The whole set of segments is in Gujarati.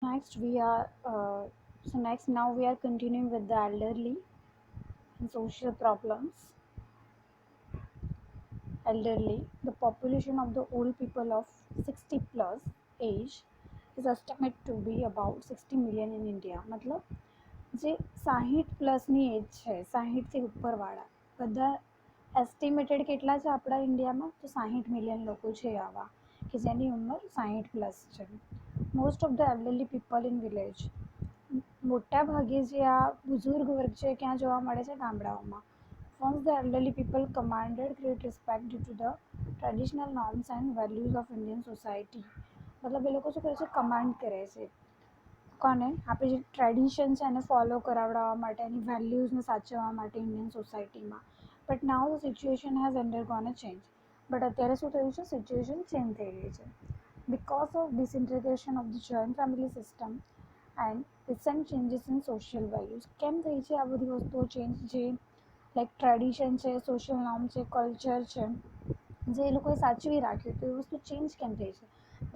Next, we are next now we are continuing with the elderly and social problems. Elderly, the population of the old people of 60 plus age is estimated to be about 60 million in India. मतलब જે 60 પ્લસની એજ છે 60થી ઉપરવાળા બધા એસ્ટિમેટેડ કેટલા છે આપણા ઇન્ડિયામાં તો 60 મિલિયન લોકો છે આવા કે જેની ઉંમર 60 પ્લસ છે. Most of the elderly people in village, મોટા ભાગે જે આ બુઝુર્ગ વર્ગ છે ક્યાં જોવા મળે છે ગામડાઓમાં. Once the elderly people commanded great respect due to the traditional norms and values of Indian society. મતલબ એ લોકો શું કરે છે કમાન્ડ કરે છે કોને આપણે જે ટ્રેડિશન છે એને ફોલો કરાવડાવવા માટે એની વેલ્યુઝને સાચવવા માટે ઇન્ડિયન સોસાયટીમાં. But now the situation has undergone a change. But અત્યારે શું થયું છે સિચ્યુએશન ચેન્જ થઈ ગઈ છે because of disintegration of the joint family system and recent changes in social values. કેમ થઈ છે આ બધી વસ્તુઓ ચેન્જ? જે લાઈક ટ્રેડિશન છે, સોશિયલ નોર્મ છે, કલ્ચર છે, જે એ લોકોએ સાચવી રાખ્યું તો એ વસ્તુ ચેન્જ કેમ થઈ છે?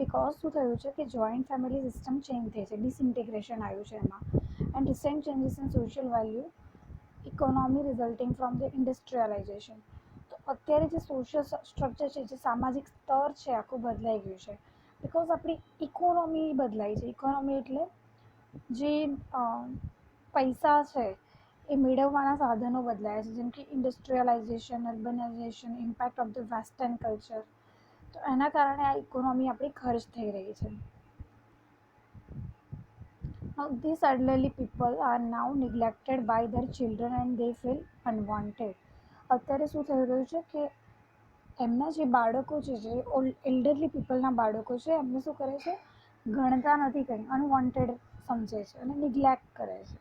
બિકોઝ શું થયું છે કે જોઈન્ટ ફેમિલી સિસ્ટમ ચેન્જ થઈ છે, ડિસઇન્ટિગ્રેશન આવ્યું છે એમાં. And recent changes in social value, economy resulting from the industrialisation. તો અત્યારે જે સોશિયલ સ્ટ્રક્ચર છે, જે સામાજિક સ્તર છે આખું બદલાઈ ગયું છે બિકોઝ આપણી ઇકોનોમી બદલાઈ છે. ઇકોનોમી એટલે જે પૈસા છે એ મેળવવાના સાધનો બદલાયા છે, જેમ કે industrialisation, urbanisation, impact of the western culture. તો એના કારણે આ ઇકોનોમી આપણી ખર્ચ થઈ રહી છે. Now, these elderly people are now neglected by their children and they feel unwanted. અત્યારે શું થઈ રહ્યું છે કે એમના જે બાળકો છે, જે એલ્ડરલી પીપલના બાળકો છે, એમને શું કરે છે ગણતા નથી કંઈ, અનવોન્ટેડ સમજે છે અને નિગ્લેક્ટ કરે છે.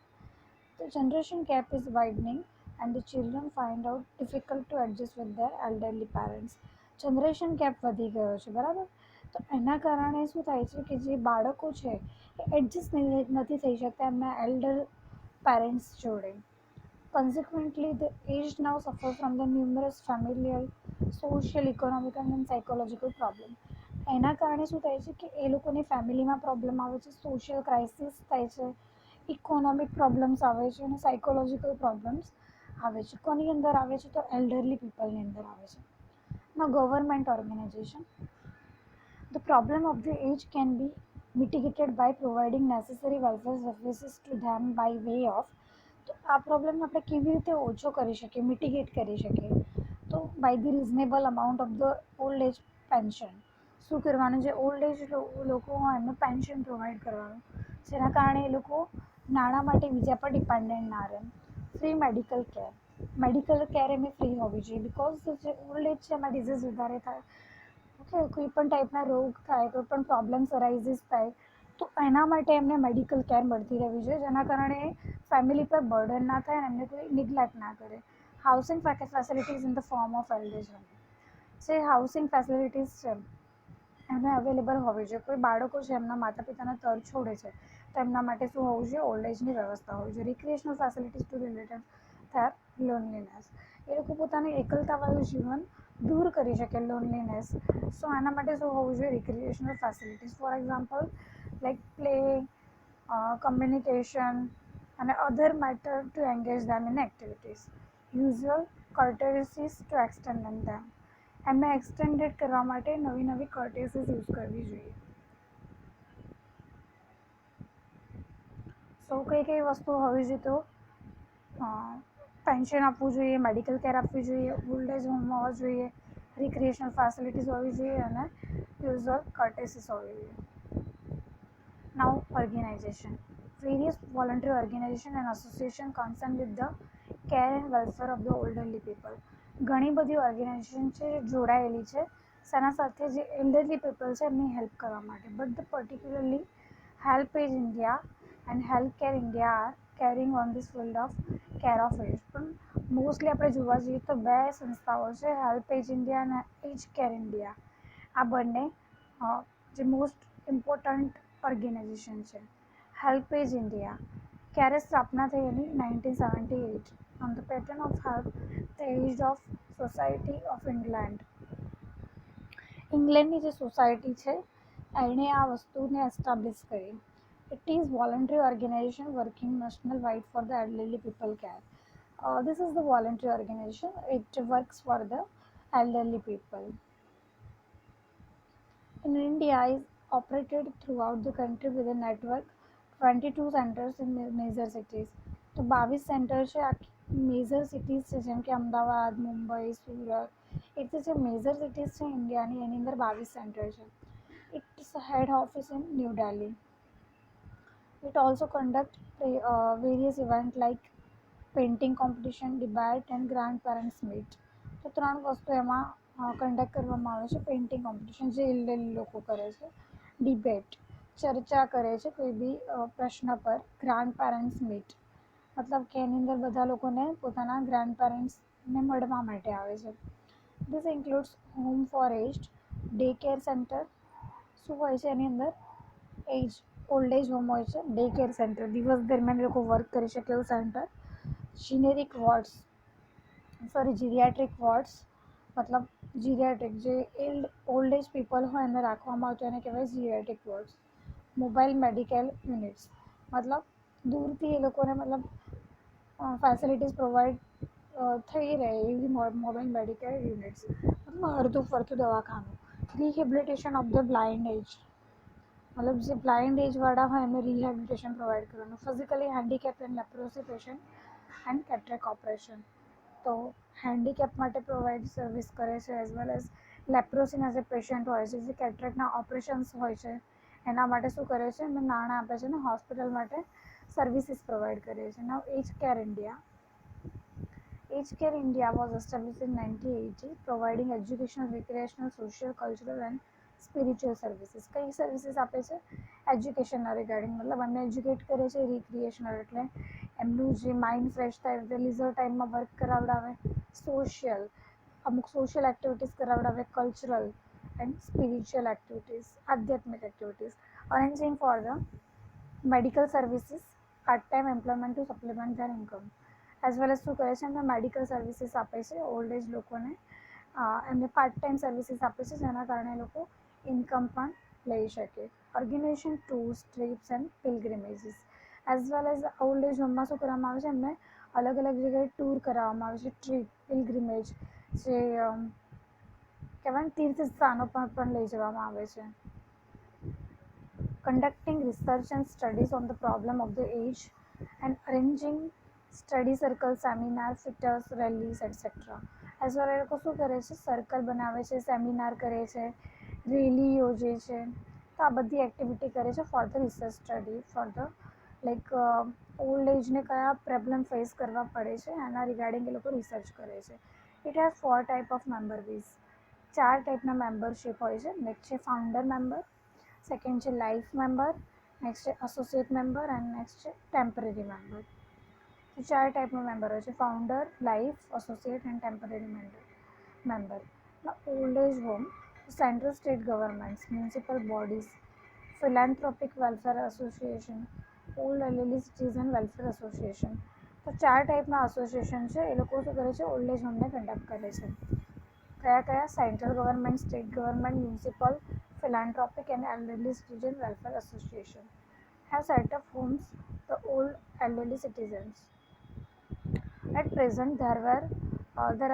The generation gap is widening and the children find out difficult to adjust with their elderly parents. Generation gap વધી ગયો છે બરાબર. તો એના કારણે શું થાય છે કે જે બાળકો છે એ એડજસ્ટ નથી થઈ શકતા એમના એલ્ડર પેરેન્ટ્સ જોડે. Consequently, the aged now suffer from the numerous familial, social, economical and psychological problem. એના કારણે શું થાય છે કે એ લોકોની ફેમિલીમાં પ્રોબ્લેમ આવે છે, સોશિયલ ક્રાઇસિસ થાય છે, ઇકોનોમિક પ્રોબ્લેમ્સ આવે છે અને સાયકોલોજીકલ પ્રોબ્લેમ્સ આવે છે. કોની અંદર આવે છે તો એલ્ડરલી પીપલની અંદર આવે છે. Now, government organization. The problem of the age can be mitigated by providing necessary welfare services to them by way of. તો આ પ્રોબ્લેમ આપણે કેવી રીતે ઓછો કરી શકીએ, મિટિગેટ કરી શકીએ? તો by the reasonable amount of the old age pension. શું કરવાનું છે? ઓલ્ડ એજ લોકો હોય એમને પેન્શન પ્રોવાઈડ કરવાનું, જેના કારણે એ લોકો નાણાં માટે બીજા પર ડિપેન્ડન્ટ ના રહે. Free medical care. Medical care એમને ફ્રી હોવી જોઈએ બિકોઝ જે ઓલ્ડ એજ છે એમાં ડિઝીઝ વધારે થાય. ઓકે, કોઈ પણ ટાઈપના રોગ થાય, કોઈ પણ પ્રોબ્લેમ્સ અરાઇઝીસ થાય તો એના માટે એમને મેડિકલ કેર મળતી રહેવી જોઈએ, જેના કારણે ફેમિલી પર બર્ડન ના થાય અને એમને કોઈ નિગ્લેક્ટ ના કરે. Housing facilities in the form of old age home. જે હાઉસિંગ ફેસિલિટીઝ છે એમને અવેલેબલ હોવી જોઈએ. કોઈ બાળકો છે એમના માતા પિતાના તર છોડે છે તો એમના માટે શું હોવું જોઈએ? ઓલ્ડ એજની વ્યવસ્થા હોવી જોઈએ. Recreational facilities to related their loneliness. એ લોકો પોતાનું એકલતાવાળું જીવન દૂર કરી શકે, લોનલીનેસ. સો એના માટે શું હોવું જોઈએ? Recreational facilities. For example like play, communication અને other matter to engage them in activities. Usual courtesies to extend them. એમને એક્સટેન્ડેડ કરવા માટે નવી નવી કર્ટેસીસ યુઝ કરવી જોઈએ. સો કઈ કઈ વસ્તુ હોવી જોઈએ? તો પેન્શન આપવું જોઈએ, મેડિકલ કેર આપવી જોઈએ, ઓલ્ડ એજ હોમ હોવા જોઈએ, રિક્રિએશનલ ફેસિલિટીઝ હોવી જોઈએ અને યુઝ્યુઅલ કર્ટેસીસ હોવી જોઈએ. Now organisation. Various voluntary organisation and association concern with the care and welfare of the elderly people. ઘણી બધી ઓર્ગેનાઇઝેશન છે જોડાયેલી છે શેના સાથે? જે એલ્ડરલી પીપલ છે એમની હેલ્પ કરવા માટે. But the particularly HelpAge India and health care India are caring on this field of care of age. પણ મોસ્ટલી આપણે જોવા જઈએ તો બે સંસ્થાઓ છે, હેલ્પેજ ઇન્ડિયા અને એજ કેર ઇન્ડિયા. આ બંને જે મોસ્ટ ઇમ્પોર્ટન્ટ ઓર્ગેનાઇઝેશન છે. હેલ્પેજ ઇન્ડિયા ક્યારે સ્થાપના થઈ એની? 1978. On the pattern of help the age of society of England. ઇંગ્લેન્ડની જે સોસાયટી છે એણે આ વસ્તુને એસ્ટાબ્લિશ કરી. It is voluntary organization working national wide for the elderly people care. This is the voluntary organization. It works for the elderly people. In India, is operated throughout the country with a network 22 centers in major cities. તો 22 સેન્ટર છે મેજર સિટીઝ છે જેમ કે અમદાવાદ મુંબઈ સુરત એ જે મેજર સિટીઝ છે ઇન્ડિયાની એની અંદર 22 સેન્ટર છે. Its head office in new Delhi. It also conduct various events like painting competition debate and grandparents meet. તો 3 વસ્તુ એમાં કન્ડક્ટ કરવામાં આવે છે. પેઇન્ટિંગ કોમ્પિટિશન જે એલ્ડરલી લોકો કરે છે, ડિબેટ ચર્ચા કરે છે કોઈ બી પ્રશ્ન પર, ગ્રાન્ડ પેરેન્ટ્સ મીટ મતલબ કે એની અંદર બધા લોકોને પોતાના ગ્રાન્ડ પેરેન્ટ્સને મળવા માટે આવે છે. This includes home for aged, day care centre. શું હોય છે એની અંદર? ઓલ્ડ એજ હોમ હોય છે, ડે કેર સેન્ટર દિવસ દરમિયાન લોકો વર્ક કરી શકે એવું સેન્ટર, જીનેરિક વોર્ડ્સ જીરિયાટ્રિક વોર્ડ્સ મતલબ જીરિયાટ્રિક જે ઓલ્ડ એજ પીપલ હોય એને રાખવામાં આવતું એને કહેવાય જીરિયાટ્રિક વોર્ડ્સ. મોબાઈલ મેડિકલ યુનિટ્સ મતલબ દૂરથી એ લોકોને મતલબ ફેસિલિટીઝ પ્રોવાઈડ થઈ રહે એવી મોબાઈલ મેડિકલ યુનિટ્સ મતલબ હરતું ફરતું દવાખાનું. રિહેબિલિટેશન ઓફ ધ બ્લાઇન્ડ એજ મતલબ જે બ્લાઇન્ડ એજવાળા હોય એમને રિહેબિલિટેશન પ્રોવાઈડ કરવાનું. Physically handicap and leprosy patient and cataract operation. તો હેન્ડીકેપ માટે પ્રોવાઈડ સર્વિસ કરે છે એઝ વેલ એઝ લેપ્રોસીના જે પેશન્ટ હોય છે જે કેટરેકના ઓપરેશન્સ હોય છે એના માટે શું કરે છે એમને નાણાં આપે છે ને હોસ્પિટલ માટે સર્વિસીસ પ્રોવાઈડ કરે છે. Now age care India. Aged Care India was established in 1980, providing educational, recreational, social, cultural and spiritual services. કઈ સર્વિસીસ આપે છે? એજ્યુકેશનના રિગાર્ડિંગ મતલબ એમને એજ્યુકેટ કરે છે, રિક્રિએશનલ એટલે એમનું જે માઇન્ડ ફ્રેશ થાય તે લીઝર ટાઈમમાં વર્ક કરાવડાવે, સોશિયલ અમુક સોશિયલ એક્ટિવિટીઝ કરાવડાવે, કલ્ચરલ એન્ડ સ્પિરિચ્યુઅલ એક્ટિવિટીઝ આધ્યાત્મિક activities, arranging for the medical services, part time employment to supplement their income. As well as શું કરે છે એમને મેડિકલ સર્વિસીસ આપે છે ઓલ્ડ એજ લોકોને, એમને પાર્ટ ટાઈમ સર્વિસીસ આપે છે જેના કારણે લોકો ઇન્કમ પણ લઈ શકે. Organisation tours trips and pilgrimages. As well as old age હોમમાં શું કરવામાં આવે છે એમને અલગ અલગ જગ્યાએ ટૂર કરાવવામાં આવે છે, ટ્રીપ પિલગ્રિમેજ જે કહેવાય ને તીર્થ સ્થાનો પર પણ લઈ જવામાં આવે છે. conducting research and studies on the problem of the age and arranging study circle, seminar, fitters, rallies etcetera. As well એ લોકો શું કરે છે સર્કલ બનાવે છે, સેમિનાર કરે છે, રેલી યોજે છે. તો આ બધી એક્ટિવિટી કરે છે for the research study for the like old એજને કયા પ્રોબ્લેમ ફેસ કરવા પડે છે એના રિગાર્ડિંગ એ લોકો રિસર્ચ કરે છે. It has 4 type of member base. 4 ટાઈપના મેમ્બરશીપ હોય છે. નેક્સ્ટ છે ફાઉન્ડર મેમ્બર, સેકન્ડ છે લાઈફ મેમ્બર, નેક્સ્ટ છે એસોસિએટ મેમ્બર એન્ડ નેક્સ્ટ છે ટેમ્પરરી મેમ્બર. તો 4 ટાઈપના મેમ્બર હોય છે founder, life, associate and temporary member. Old age home, central state governments, municipal bodies, philanthropic welfare association, old elderly citizen welfare association. તો 4 ટાઈપના એસોસિએશન છે એ લોકો શું કરે છે ઓલ્ડ એજ હોમને કન્ડક્ટ કરે છે. કયા કયા? Central government, state government, municipal, philanthropic and elderly citizen welfare association have set up homes for old elderly citizens. At present, there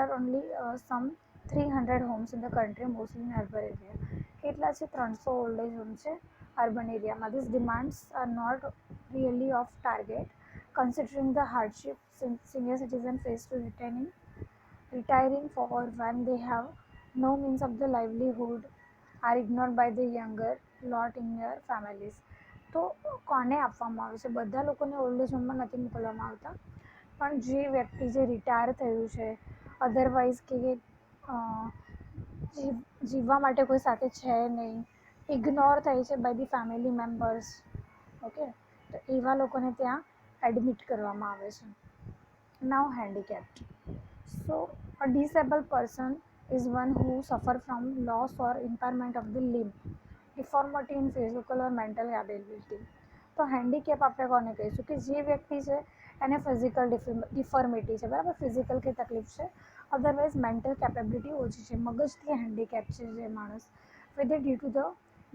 are only some 300 homes in the country, mostly in urban area. કેટલા છે? 300 old age homes છે urban એરિયામાં. These demands are not really of target, considering the hardship senior citizens face to retiring for when they have no means of the livelihood, are ignored by the younger lot in their families. તો કોને આપવામાં આવે છે? બધા લોકોને ઓલ્ડ એજ હોમમાં નથી મોકલવામાં આવતા, પણ જે વ્યક્તિ જે રિટાયર થયું છે, અધરવાઇઝ કે જીવવા માટે કોઈ સાથે છે નહીં, ઇગ્નોર થાય છે by the family members, okay, તો એવા લોકોને ત્યાં એડમિટ કરવામાં આવે છે. Now handicapped. So a disable person is one who suffer from loss or impairment of the limb, deformity in physical or mental ability. તો હેન્ડીકેપ આપણે કોને કહીશું? કે જે વ્યક્તિ છે એને ફિઝિકલ ડિફોર્મિટી છે, બરાબર, ફિઝિકલ કે તકલીફ છે, અધરવાઇઝ મેન્ટલ કેપેબિલિટી ઓછી છે, મગજથી હેન્ડીકેપ છે જે માણસ, whether due to the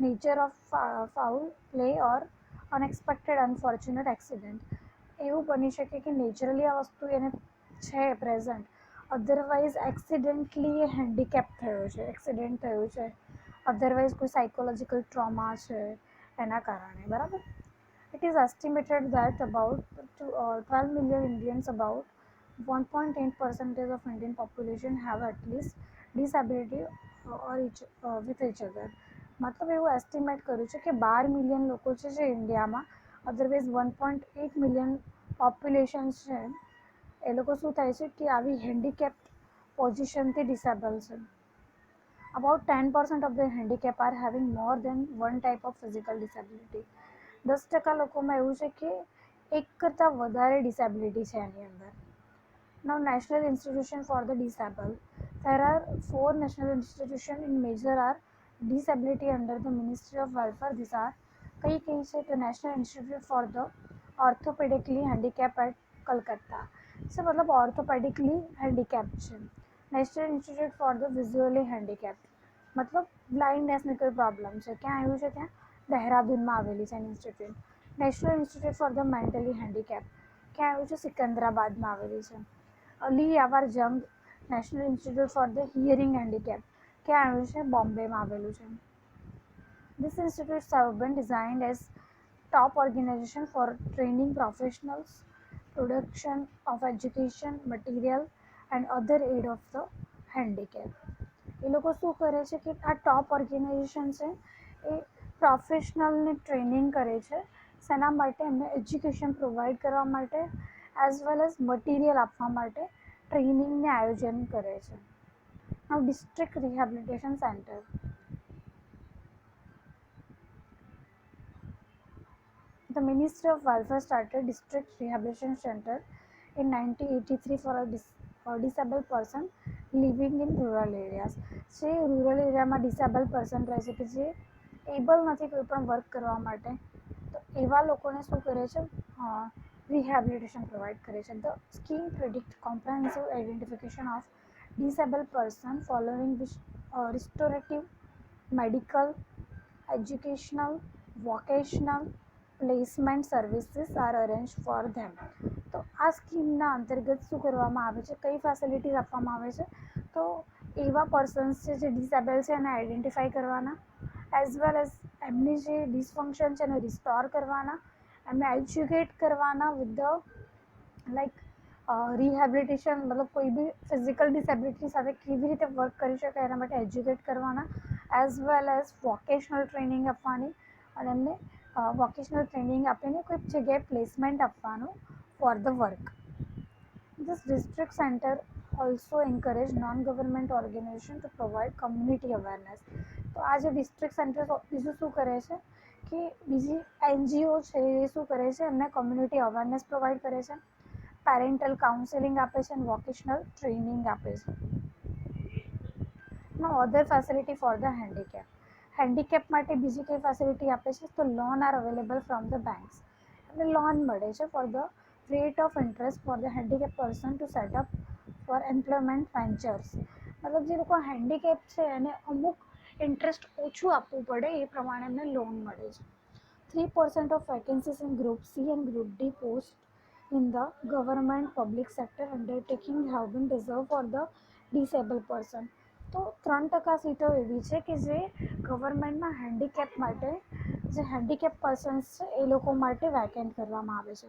nature of foul play or unexpected unfortunate accident, એવું બની શકે કે નેચરલી આ વસ્તુ એને છે પ્રેઝન્ટ, અધરવાઇઝ એક્સિડેન્ટલી એ હેન્ડીકેપ થયો છે, એક્સિડન્ટ થયું છે, અધરવાઇઝ કોઈ સાયકોલોજીકલ ટ્રોમા છે એના કારણે, બરાબર. It is estimated that about 12 million Indians, about 1.8% of Indian population, have at least disability with each other. મતલબ એવું એસ્ટિમેટ કર્યું છે કે 12 મિલિયન લોકો છે ઇન્ડિયામાં, અધરવાઇઝ 1.8 મિલિયન પોપ્યુલેશન છે, એ લોકો શું થાય છે કે આવી હેન્ડીકેપ પોઝિશનથી ડિસેબલ છે. About 10% of the handicap are having more than one type of physical disability. 10% લોકોમાં એવું છે કે એક કરતાં વધારે ડિસેબિલિટી છે એની અંદર. Now, National Institution for the Disabled. There are 4 national institutions in major are disability under the Ministry of Welfare. These are કઈ છે તો National Institute for the Orthopedically Handicapped at Kolkata. So મતલબ ઓર્થોપેડિકલી હેન્ડીકેપ છે. National institute for the visually handicapped, મતલબ બ્લાઇન્ડનેસની કોઈ પ્રોબ્લેમ છે, ક્યાં આવ્યું છે? ત્યાં દહેરાદૂનમાં આવેલી છે institute. National institute for the mentally handicap, ક્યાં આવ્યું છે? સિકંદરાબાદમાં આવેલી છે. અલી યાવાર જંગ national institute for the hearing handicap, ક્યાં આવ્યું છે? બોમ્બેમાં આવેલું છે. These institutes have been designed as top organization for training professionals, production of education material and other aid of the handicap. એ લોકો શું કરે છે કે આ ટોપ ઓર્ગેનાઇઝેશન છે એ પ્રોફેશનલને ટ્રેનિંગ કરે છે, શેના માટે? એમને એજ્યુકેશન પ્રોવાઈડ કરવા માટે એઝ વેલ એઝ મટીરિયલ આપવા માટે ટ્રેનિંગને આયોજન કરે છે. Now district rehabilitation centre. The Ministry of Welfare started District Rehabilitation Center in 1983 for a disabled person living in rural areas. જે રૂરલ એરિયામાં ડિસેબલ પર્સન રહે છે કે જે એબલ નથી કોઈ પણ વર્ક કરવા માટે, તો એવા લોકોને શું કરે છે? રિહેબિલિટેશન પ્રોવાઈડ કરે છે. The scheme predict comprehensive identification of disabled person following restorative, medical, educational, vocational placement services are arrange for them. તો આ સ્કીમના અંતર્ગત શું કરવામાં આવે છે? કઈ ફેસિલિટીઝ આપવામાં આવે છે? તો એવા પર્સન્સ છે જે ડિસેબલ છે એને આઈડેન્ટિફાઈ કરવાના, એઝ વેલ એઝ એમની જે ડિસફંક્શન છે એને રિસ્ટોર કરવાના, એમને એજ્યુકેટ કરવાના વિથ ધ લાઈક રિહેબિલિટેશન, મતલબ કોઈ બી ફિઝિકલ ડિસેબિલિટી સાથે કેવી રીતે વર્ક કરી શકાય એના માટે એજ્યુકેટ કરવાના, as well as vocational training આપવાની, અને એમને વોકેશનલ ટ્રેનિંગ આપીને કોઈ જગ્યાએ પ્લેસમેન્ટ આપવાનું for the work. This district center also encourage non-government organization to provide community awareness. તો આ જે ડિસ્ટ્રિક્ટ સેન્ટર બીજું શું કરે છે કે બીજી એનજીઓ છે એ શું કરે છે? એમને કોમ્યુનિટી અવેરનેસ પ્રોવાઈડ કરે છે, પેરેન્ટલ કાઉન્સેલિંગ આપે છે અને વોકેશનલ ટ્રેનિંગ આપે છે. No other facility for the handicap. Handicap માટે બીજી કઈ ફેસિલિટી આપે છે? તો loan are available from the banks. એમને લોન મળે છે for the rate of interest for the handicap person to set up for employment ventures. મતલબ જે લોકો હેન્ડીકેપ છે એને અમુક ઇન્ટરેસ્ટ ઓછું આપવું પડે એ પ્રમાણે એમને લોન મળે છે. 3% of vacancies in Group C and Group D post in the government public sector undertaking have been reserved for the disabled person. તો 3% સીટો એવી છે કે જે ગવર્મેન્ટમાં હેન્ડીકેપ માટે, જે હેન્ડીકેપ પર્સન્સ છે એ લોકો માટે વેકેન્ટ કરવામાં આવે છે.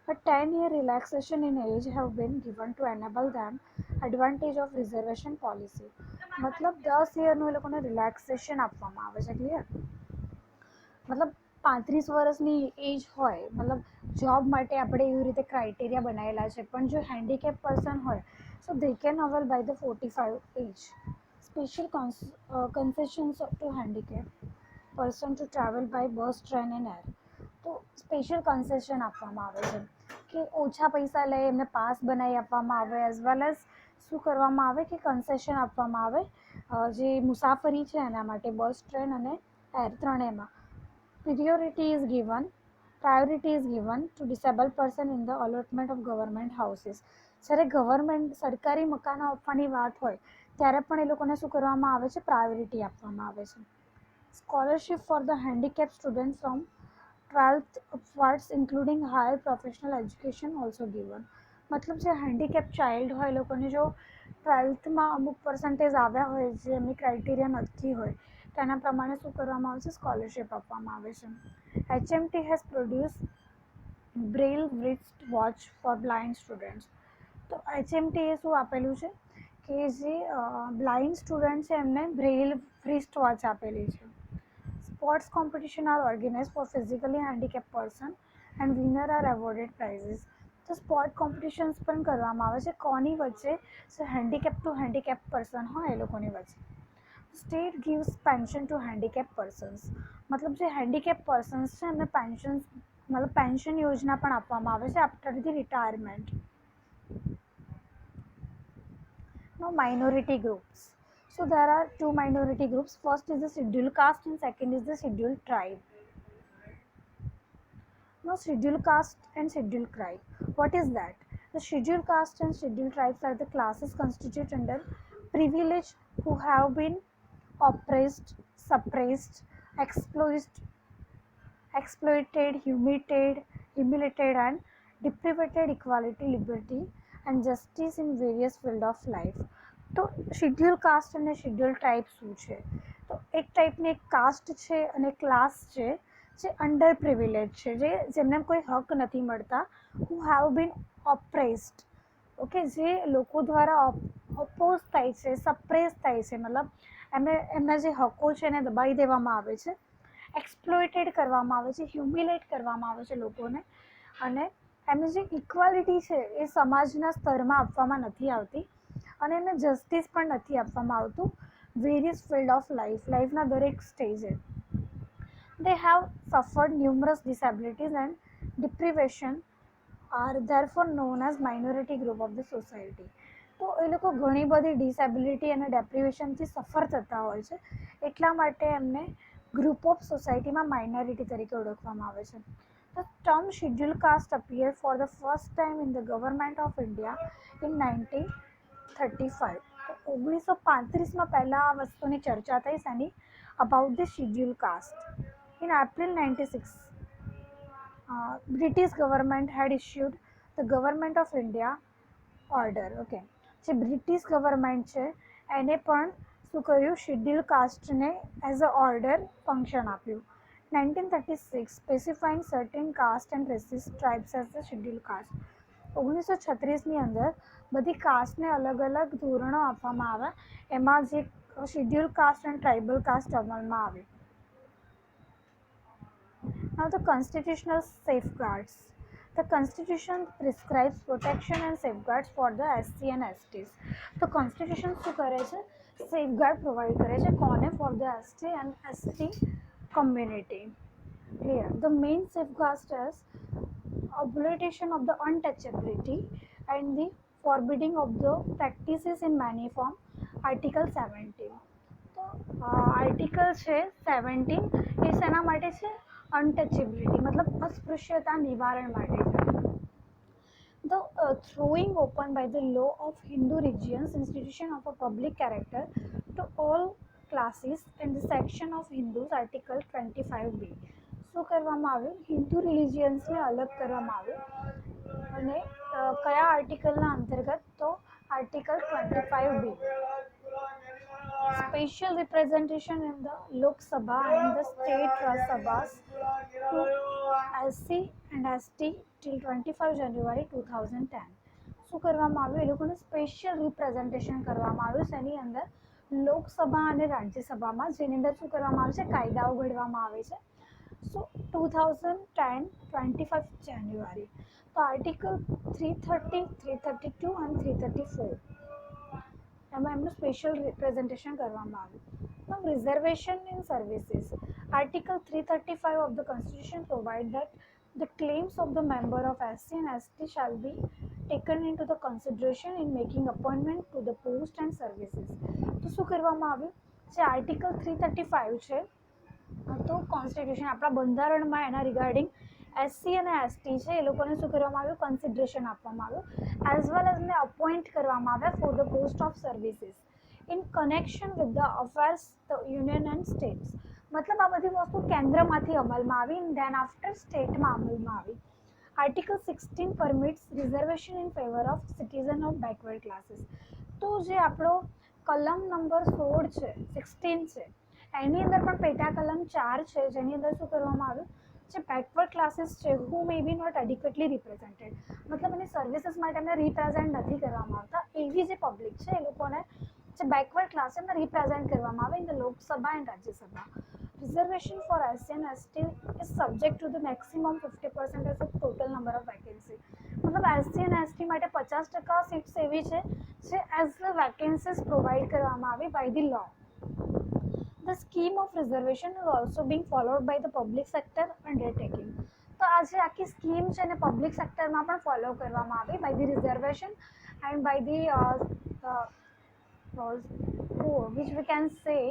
A 10-year relaxation in age have been given to enable them advantage of reservation policy. મતલબ 10 યરનું એ લોકોને રિલેક્સેશન આપવામાં આવે છે. ક્લિયર? મતલબ 35 વર્ષની એજ હોય, મતલબ જોબ માટે આપણે એવી રીતે ક્રાઇટેરિયા બનાવેલા છે, પણ જો હેન્ડીકેપ પર્સન હોય so they can avail by the 45 age. Special concessions to handicap person to travel by bus, train and air. તો સ્પેશિયલ કન્સેશન આપવામાં આવે છે કે ઓછા પૈસા લે એમને પાસ બનાવી આપવામાં આવે, એઝ વેલ એઝ શું કરવામાં આવે કે કન્સેશન આપવામાં આવે જે મુસાફરી છે એના માટે, બસ, ટ્રેન અને air ત્રણેયમાં. Priority is given to disabled person in the allotment of government houses. જ્યારે ગવર્મેન્ટ સરકારી મકાનો આપવાની વાત હોય ત્યારે પણ એ લોકોને શું કરવામાં આવે છે? પ્રાયોરિટી આપવામાં આવે છે. Scholarship for the handicap student from 12th upwards including higher professional education also given. મતલબ જે હેન્ડીકેપ ચાઇલ્ડ હોય એ લોકોને જો 12થમાં અમુક પર્સન્ટેજ આવ્યા હોય જે એમની ક્રાઇટેરિયા નક્કી હોય તો એના પ્રમાણે શું કરવામાં આવે છે, સ્કોલરશિપ આપવામાં આવે છે. HMT has produce braille wrist watch for blind students. તો HMT એ શું આપેલું છે કે જે બ્લાઇન્ડ સ્ટુડન્ટ છે એમને બ્રેઇલ રિસ્ટ વોચ આપેલી છે. Sports competition are organise for physically handicap person and winner are awarded prizes. તો સ્પોર્ટ કોમ્પિટિશન્સ પણ કરવામાં આવે છે કોની વચ્ચે, so handicap to handicap person હોય એ લોકોની વચ્ચે. State gives pension to handicap persons. મતલબ જે હેન્ડીકેપ પર્સન્સ છે એમને પેન્શન યોજના પણ આપવામાં આવે છે after the retirement. Now minority groups. So there are two minority groups. First is the scheduled caste and second is the scheduled tribe. Now scheduled caste and scheduled tribe. What is that? The scheduled caste and scheduled tribes are the classes constituted under privilege who have been oppressed, suppressed, exploited, humiliated and deprived equality, liberty and justice in various field of life. તો શિડ્યુલ કાસ્ટ અને શિડ્યુલ ટ્રાઇબ શું છે? તો એક ટાઈપની એક કાસ્ટ છે અને ક્લાસ છે જે અંડર પ્રિવિલેજ છે, જેમને કોઈ હક નથી મળતા. હુ હેવ બીન ઓપ્રેસ્ડ, ઓકે, જે લોકો દ્વારા ઓપોઝ થાય છે, સપ્રેસ થાય છે, મતલબ એમના જે હકો છે એને દબાવી દેવામાં આવે છે, એક્સપ્લોઇટેડ કરવામાં આવે છે, હ્યુમિલેટ કરવામાં આવે છે લોકોને, અને એમની જે ઇક્વાલિટી છે એ સમાજના સ્તરમાં આપવામાં નથી આવતી અને એમને જસ્ટિસ પણ નથી આપવામાં આવતું વેરિયસ ફિલ્ડ ઓફ લાઈફના દરેક સ્ટેજે. They have suffered numerous disabilities and deprivation are therefore known as minority group of the society. તો એ લોકો ઘણી બધી ડિસેબિલિટી અને ડેપ્રિવેશનથી સફર થતા હોય છે એટલા માટે એમને ગ્રુપ ઓફ સોસાયટીમાં માઇનોરિટી તરીકે ઓળખવામાં આવે છે. The term scheduled caste appeared for the first time in the government of India in 1935. તો 1935માં પહેલાં આ વસ્તુની ચર્ચા થઈ શેની? About the scheduled caste. In April 96, British government had issued the Government of India order. Okay, જે બ્રિટિશ ગવર્મેન્ટ છે એને પણ શું કર્યું? શિડ્યુલ કાસ્ટને એઝ અ ઓર્ડર ફંક્શન આપ્યું. 1936 specifying certain caste and races tribes as the schedule caste. 1936ની અંદર બધી કાસ્ટને અલગ અલગ ધોરણો આપવામાં આવ્યા, એમાં જે schedule caste and tribal caste અમલમાં આવી. Now the constitutional safeguards. The constitution prescribes protection and safeguards for the SC and STs. તો constitution શું કરે છે? સેફગાર્ડ પ્રોવાઈડ કરે છે કોને? For the ST and ST community. Clear? The main safeguards is abolition of the untouchability and the forbidding of the practices in many form. Article 17. તો આર્ટિકલ છે 17 એ શેના માટે છે? અનટચેબિલિટી, મતલબ અસ્પૃશ્યતા નિવારણ માટે છે. The throwing open by the law of Hindu regions institution of a public character to all classes in the section of Hindus article 25B. શું કરવામાં આવ્યું? હિન્દુ રિલિજિયન્સને અલગ કરવામાં આવ્યું અને કયા આર્ટિકલના અંતર્ગત? તો article 25B. Special representation in the Lok Sabha and the state Rajya Sabhas to SC and ST till 25 January 2010. શું કરવામાં આવ્યું? એ લોકોને સ્પેશિયલ રિપ્રેઝન્ટેશન કરવામાં આવ્યું શેની અંદર? લોકસભા અને રાજ્યસભામાં, જેની અંદર શું કરવામાં આવે છે? કાયદાઓ ઘડવામાં આવે છે. સો 2010 25 જાન્યુઆરી. તો આર્ટિકલ 330, 332 અને 334 એમાં એમનું સ્પેશિયલ રિપ્રેઝન્ટેશન કરવામાં આવ્યું. Now reservation in services. Article 335 of the Constitution provide that the claims of the member of SC and ST shall be taken into the consideration in making appointment to the post and services. તો શું કરવામાં આવ્યું? જે આર્ટિકલ 335 છે તો કોન્સ્ટિટ્યુશન આપણા બંધારણમાં એના રિગાર્ડિંગ SC અને ST છે એ લોકોને શું કરવામાં આવ્યું? કન્સિડરેશન આપવામાં આવ્યું, એઝ વેલ એઝ ને અપોઇન્ટ કરવામાં આવ્યા for the post of services in connection with the affairs the union and states. મતલબ આ બધી વસ્તુ કેન્દ્રમાંથી અમલમાં આવી એન્ડ ધેન આફ્ટર સ્ટેટમાં અમલમાં આવી. Article 16 permits reservation in favour of citizen of backward classes. તો જે આપણો કલમ નંબર 16 છે, 16 છે, એની અંદર પણ પેટા કલમ 4 છે, જેની અંદર શું કરવામાં આવ્યું, જે બેકવર્ડ ક્લાસીસ છે હુ મે બી નોટ એડિક્વેટલી રિપ્રેઝેન્ટેડ, મતલબ એની સર્વિસીસ માટે એમને રિપ્રેઝેન્ટ નથી કરવામાં આવતા, એવી જે પબ્લિક છે એ લોકોને જે બેકવર્ડ ક્લાસ એમને રિપ્રેઝેન્ટ કરવામાં આવે in the Lok Sabha and Rajya Sabha. Reservation for SC and ST is subject to the maximum 50% of the total number of vacancy. मतलब SC and ST માટે 50% સીટ્સ એવી છે જે એઝ ધ વેકેન્સીઝ પ્રોવાઈડ કરવામાં આવી by the law. The scheme of reservation is also being followed by the public sector undertaking. તો આ જે આખી સ્કીમ છે ને પબ્લિક સેક્ટરમાં પણ ફોલો કરવામાં આવી by the reservation and by the which we can say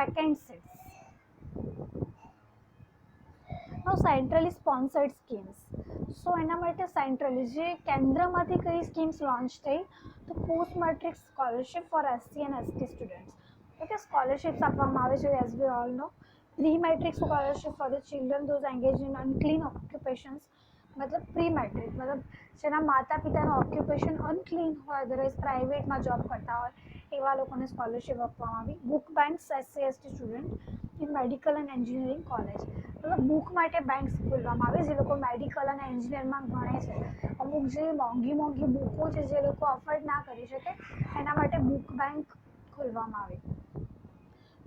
vacancies. Now centrally sponsored schemes. So એના માટે સેન્ટ્રલી જે કેન્દ્રમાંથી કઈ સ્કીમ્સ લોન્ચ થઈ, તો post matric scholarship for SC and ST students. Okay, scholarships આપવામાં આવે છે as we all know. Pre matric scholarship for the children those engage in unclean occupations, મતલબ પ્રી મેટ્રિક મતલબ જેના માતા પિતાનું ઓક્યુપેશન અનક્લીન હોય, અદરવાઇઝ પ્રાઇવેટમાં જોબ કરતા હોય એવા લોકોને સ્કોલરશિપ આપવામાં આવી. Book banks SC ST student in medical and engineering college, મતલબ બુક માટે બેંક્સ ખોલવામાં આવે જે લોકો મેડિકલ અને એન્જિનિયરમાં ભણે છે. અમુક જે મોંઘી બુકો છે જે લોકો અફોર્ડ ના કરી શકે એના માટે બુક બેંક ખોલવામાં આવે.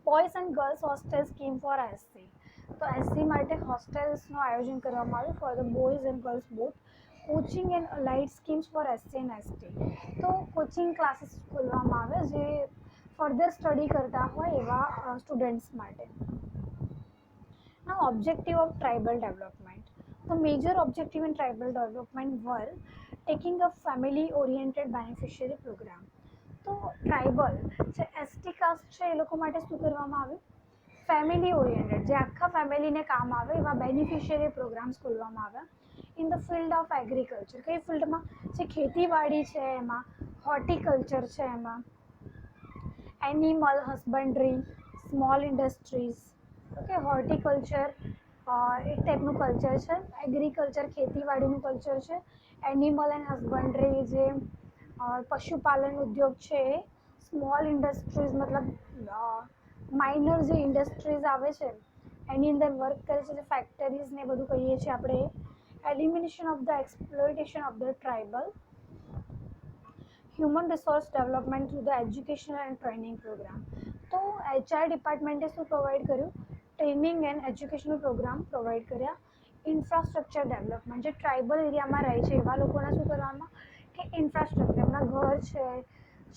Boys and girls hostel scheme for SC. તો SC માટે હોસ્ટેલ્સનું આયોજન કરવામાં આવ્યું for the boys and girls both. Coaching and allied schemes for SC and ST. તો કોચિંગ ક્લાસીસ ખોલવામાં આવે જે ફર્ધર સ્ટડી કરતા હોય એવા સ્ટુડન્ટ્સ માટે. Now objective of tribal development. The major objective in tribal development were taking a family oriented beneficiary program. તો ટ્રાઇબલ જે ST કાસ્ટ છે એ લોકો માટે શું કરવામાં આવ્યું, ફેમિલી ઓરિએન્ટેડ જે આખા ફેમિલીને કામ આવે એવા બેનિફિશિયરી પ્રોગ્રામ્સ ખોલવામાં આવ્યા in the field of agriculture. કઈ ફિલ્ડમાં, જે ખેતીવાડી છે એમાં, હોર્ટિકલ્ચર છે એમાં, animal husbandry, small industries. Okay, horticulture એક ટાઈપનું કલ્ચર છે, એગ્રીકલ્ચર ખેતીવાડીનું કલ્ચર છે, એનિમલ એન્ડ હસબન્ડરી જે પશુપાલન ઉદ્યોગ છે એ, સ્મોલ ઇન્ડસ્ટ્રીઝ મતલબ માઇનર જે ઇન્ડસ્ટ્રીઝ આવે છે એની અંદર વર્ક કરે છે, જે ફેક્ટરીઝ ને બધું કહીએ છીએ આપણે. Elimination of the exploitation of the tribal. Human resource development through the education and training programme. તો HR ડિપાર્ટમેન્ટે શું પ્રોવાઈડ કર્યું, training and educational programme provide કર્યા. ઇન્ફ્રાસ્ટ્રક્ચર ડેવલપમેન્ટ, જે ટ્રાઇબલ એરિયામાં રહે છે એવા લોકોને શું કરવામાં કે ઇન્ફ્રાસ્ટ્રક્ચર, એમના ઘર છે,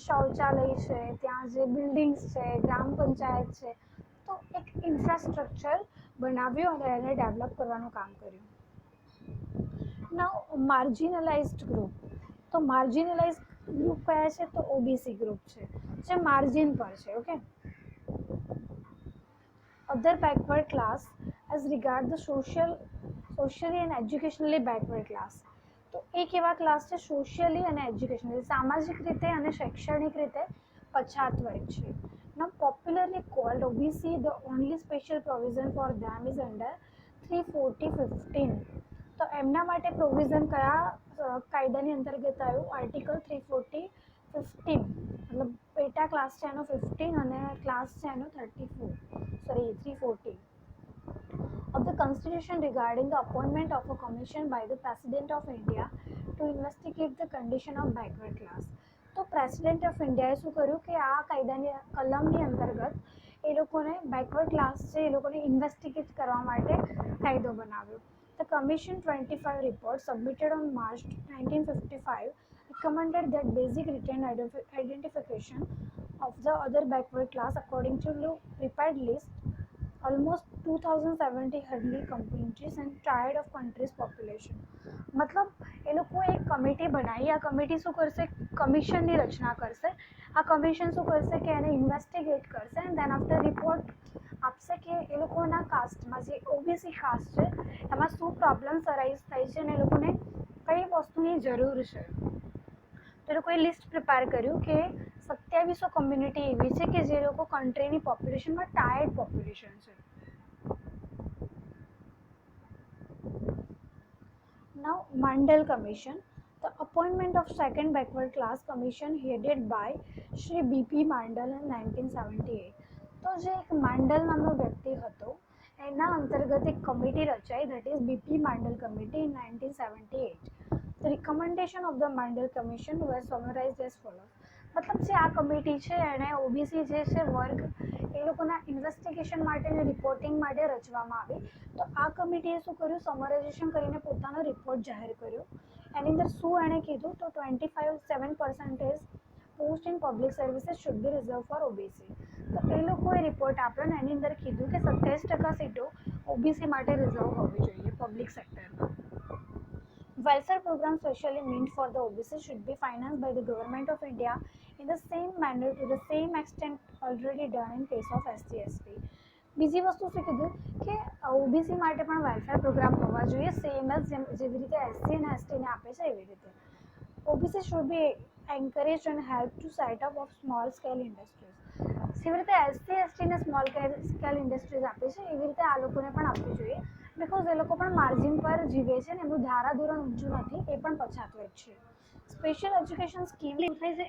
શૌચાલય છે, ત્યાં જે બિલ્ડિંગ્સ છે, ગ્રામ પંચાયત છે, તો એક ઇન્ફ્રાસ્ટ્રક્ચર બનાવ્યું અને એને ડેવલપ કરવાનું કામ કર્યું. નાઉ માર્જિનલાઇઝ્ડ ગ્રુપ. તો માર્જિનલાઇઝ ગ્રુપ કયા છે, તો OBC ગ્રુપ છે જે માર્જિન પર છે. Okay, other backward class as regard the socially and educationally backward class. તો એક એવા ક્લાસ છે સોશિયલી અને એજ્યુકેશનલી, સામાજિક રીતે અને શૈક્ષણિક રીતે પછાત વર્ગ છે. Now popularly called OBC, the only special provision for them is under 340(15). તો એમના માટે પ્રોવિઝન કયા કાયદાની અંતર્ગત આવ્યું, આર્ટિકલ 340(15). મતલબ પેટા ક્લાસ છે એનો 15 અને ક્લાસ છે એનો 340 of the Constitution regarding the appointment of a commission by the President of India to investigate the condition of backward class. તો પ્રેસિડેન્ટ ઓફ ઇન્ડિયાએ શું કર્યું કે આ કાયદાની કલમની અંતર્ગત એ લોકોને બેકવર્ડ ક્લાસ છે એ લોકોને ઇન્વેસ્ટિગેટ કરવા માટે કાયદો બનાવ્યો. The Commission 25 report submitted on March 1955 recommended that basic written identification of the other backward class according to the prepared list almost 2070 hardly countries and tired of countries population. मतलब એ લોકો એક કમિટી બનાવી, આ કમિટી શું કરશે, કમિશનની રચના કરશે. આ કમિશન શું કરશે કે એને ઇન્વેસ્ટિગેટ કરશે એન્ડ દેન આફ્ટર રિપોર્ટ આપશે કે એ લોકોના કાસ્ટમાં જે OBC કાસ્ટ છે એમાં શું પ્રોબ્લેમ્સ અરાઇઝ થાય છે અને એ લોકોને કઈ વસ્તુની જરૂર છે. તો એ લોકોએ લિસ્ટ પ્રિપેર કર્યું કે 2700 કમ્યુનિટી એવી છે કે જે લોકો કન્ટ્રીની પોપ્યુલેશનમાં ટાયર્ડ પોપ્યુલેશન છે. Now, Mandal Commission, the appointment of second backward class commission headed by Shri B.P. Mandal in 1978. તો જે એક માંડલ નામનો વ્યક્તિ હતો એના અંતર્ગત એક કમિટી રચાઈ, that is BP Mandal committee in 1978. The recommendation of the Mandal Commission were summarized as follows. મતલબ જે આ કમિટી છે એણે ઓબીસી જે છે વર્ગ એ લોકોના ઇન્વેસ્ટિગેશન માટે અને રિપોર્ટિંગ માટે રચવામાં આવી. તો આ કમિટીએ શું કર્યું, સમરાઇઝેશન કરીને પોતાનો રિપોર્ટ જાહેર કર્યો. એની અંદર શું એણે કીધું, તો 25.7% post in public services should be reserve for OBC. તો એ લોકોએ રિપોર્ટ આપ્યો અને એની અંદર કીધું કે 27% સીટો ઓબીસી માટે રિઝર્વ હોવી જોઈએ પબ્લિક સેક્ટરમાં. Welfare programs specially meant for the OBC should be financed by the Government of India in the same manner to the same extent already done in case of SC/ST. બીજી વસ્તુ શું કીધું કે ઓબીસી માટે પણ વેલફેર પ્રોગ્રામ હોવા જોઈએ, સેમ એઝ જેવી રીતે એસસી અને એસટીને આપે છે એવી રીતે. OBC should be encourage and help to set up of small scale industries. જેવી રીતે એસસી એસટીને સ્મોલ સ્કેલ ઇન્ડસ્ટ્રીઝ આપે છે એવી રીતે આ લોકોને પણ આપવી જોઈએ, બિકોઝ એ લોકો પણ માર્જિન પર જીવે છે ને એમનું ધારાધોરણ ઊંચું નથી, એ પણ પછાત વર્ગ છે. સ્પેશિયલ એજ્યુકેશન સ્કીમ એવું થાય છે,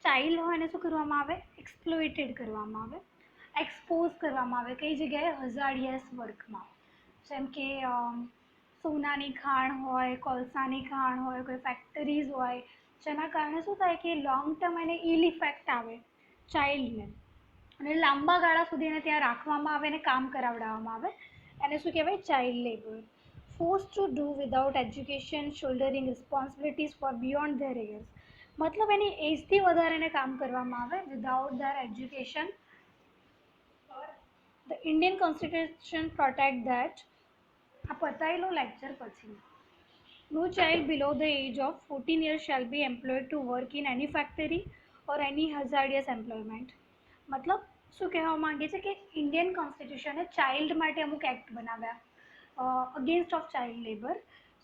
ચાઇલ્ડ હોય એને શું કરવામાં આવે, એક્સપ્લોઇટેડ કરવામાં આવે, એક્સપોઝ કરવામાં આવે કઈ જગ્યાએ, હઝાર્ડિયસ વર્કમાં, જેમ કે સોનાની ખાણ હોય, કોલસાની ખાણ હોય, કોઈ ફેક્ટરીઝ હોય, જેના કારણે શું થાય કે લોંગ ટર્મ એને ઇલ ઇફેક્ટ આવે ચાઇલ્ડને અને લાંબા ગાળા સુધી એને ત્યાં રાખવામાં આવે અને કામ કરાવડાવવામાં આવે, એને શું કહેવાય, child labour. Force to do without education shouldering responsibilities for beyond their age. મતલબ એની એજથી વધારે એને કામ કરવામાં આવે without their education. The Indian constitution protect that. આ પતાયેલું લેક્ચર પછી. No child below the age of 14 years shall be employed to work in any factory or any hazardous employment. મતલબ શું કહેવા માંગે છે કે ઇન્ડિયન કોન્સ્ટિટ્યુશને ચાઇલ્ડ માટે અમુક એક્ટ બનાવ્યા against of child labour.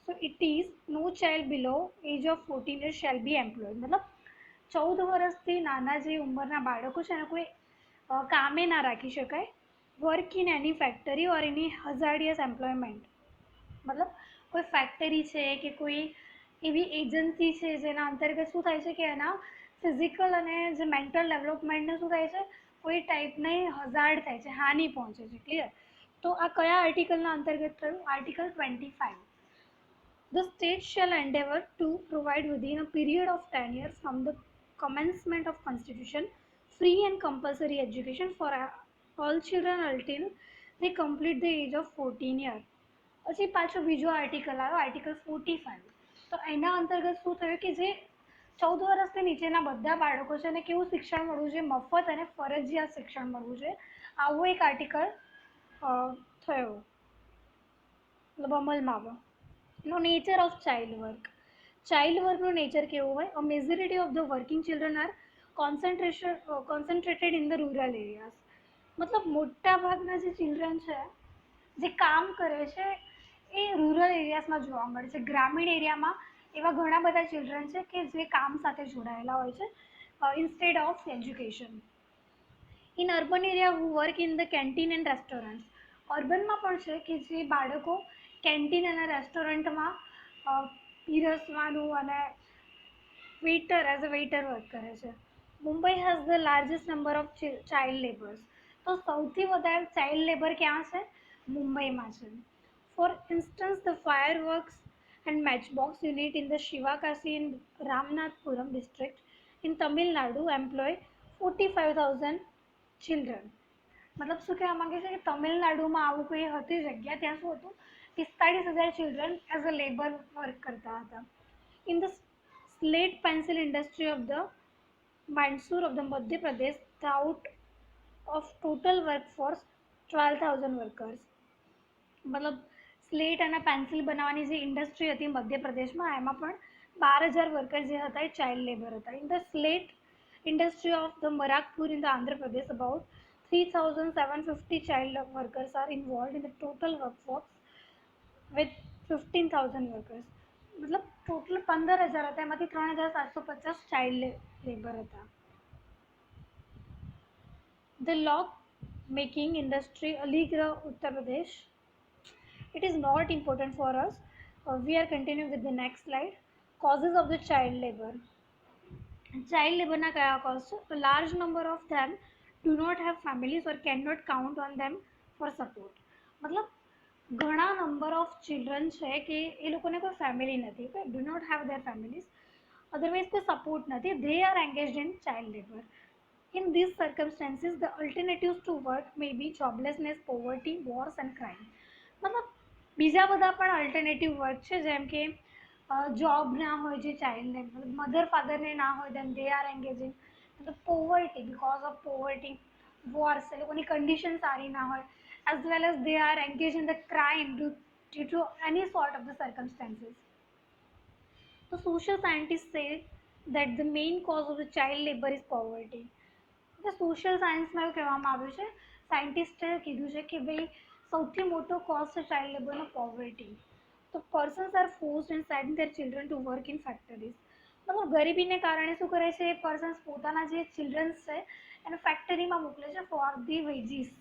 So it is no child below age of 14 years shall be employed. મતલબ 14 વર્ષથી નાના જે ઉંમરના બાળકો છે એને કોઈ કામે ના રાખી શકાય. Work in any factory or any hazardous employment. મતલબ કોઈ ફેક્ટરી છે કે કોઈ એવી એજન્સી છે જેના અંતર્ગત શું થાય છે કે એના ફિઝિકલ અને જે મેન્ટલ ડેવલપમેન્ટને શું થાય છે, કોઈ ટાઈપની હઝાર્ડ થાય છે, હાનિ પહોંચે છે. ક્લિયર? તો આ કયા આર્ટિકલના અંતર્ગત થયું? Article 25. The state shall endeavour to provide within a period of 10 years from the commencement of constitution free and compulsory education for all children until they complete the age of 14 years. પછી પાછો બીજો આર્ટિકલ આવ્યો, આર્ટિકલ 45. તો એના અંતર્ગત શું થયું કે જે 14 વર્ષથી નીચેના બધા બાળકો છે એને કેવું શિક્ષણ મળવું જોઈએ, મફત અને ફરજિયાત શિક્ષણ મળવું જોઈએ, આવો એક આર્ટિકલ થયો, મતલબ અમલમાં આવ્યો. No nature of child work. Child વર્કનું નેચર કેવું હોય? A majority of the working children are concentrated in the rural areas. મતલબ મોટા ભાગના જે ચિલ્ડ્રન છે જે કામ કરે છે એ રૂરલ એરિયાઝમાં જોવા મળે છે. ગ્રામીણ એરિયામાં એવા ઘણા બધા ચિલ્ડ્રન છે કે જે કામ સાથે જોડાયેલા હોય છે instead of education. In urban area who work in the canteen and restaurant. અર્બનમાં પણ છે કે જે બાળકો કેન્ટીન અને રેસ્ટોરન્ટમાં પીરસવાનું અને waiter as a waiter work કરે છે. Mumbai has the largest number of child labours. તો સૌથી વધારે ચાઇલ્ડ લેબર ક્યાં છે? મુંબઈમાં છે. For instance, the fireworks and matchbox unit in the Shivakasi in Ramanathapuram district in Tamil Nadu employ 45,000 children. મતલબ શું કહેવા માંગે છે કે તમિલનાડુમાં આવું કોઈ હતી જગ્યા, ત્યાં શું હતું, 45,000 children as a labour work કરતા હતા. In the slate pencil industry of the Mysore of the Madhya Pradesh, out of total workforce 12,000 workers. મતલબ સ્લેટ અને પેન્સિલ બનાવવાની જે ઇન્ડસ્ટ્રી હતી મધ્યપ્રદેશમાં એમાં પણ 12,000 વર્કર જે હતા એ ચાઇલ્ડ લેબર હતા. In the slate industry of the મરાકપુર in the Andhra Pradesh about 3,750 child workers are involved in the total workforce with 15,000 workers. મતલબ ટોટલ 15,000 હતા, એમાંથી 3,750 ચાઇલ્ડ લેબર હતા. The lock making industry, Aligarh, Uttar Pradesh. It is not important for us. We are continuing with the next slide. Causes of the child labor. Child labor na kaya cause છે? A large number of them do not have families or cannot count on them for support. મતલબ ઘણા નંબર ઓફ ચિલ્ડ્રન છે કે એ લોકોને કોઈ ફેમિલી નથી, okay, do not have their families, otherwise કોઈ સપોર્ટ નથી, they are engaged in child labor. In these circumstances, the alternatives to work may be joblessness, poverty, wars and crime. મતલબ બીજા બધા પણ અલ્ટરનેટિવ વર્ક છે, જેમ કે જોબ ના હોય જે ચાઇલ્ડને, મતલબ મધર ફાધરને ના હોય, દેન દે આર એંગેજિંગ. મતલબ poverty, because of poverty, wars, એ લોકોની કન્ડિશન સારી ના હોય, as well as they are engaged in the crime due to any sort of the circumstances. The social scientists say that the main cause of the child labor is poverty. એટલે સોશિયલ સાયન્સમાં એવું કહેવામાં આવ્યું છે, સાયન્ટિસ્ટે કીધું છે કે ભાઈ સૌથી મોટો કોઝ છે ચાઇલ્ડ લેબરનો પોવર્ટી. તો persons are forced and send their children to work in factories. મતલબ ગરીબીને કારણે શું કરે છે, પર્સન્સ પોતાના જે ચિલ્ડ્રન્સ છે એને ફેક્ટરીમાં મોકલે છે for the veggies.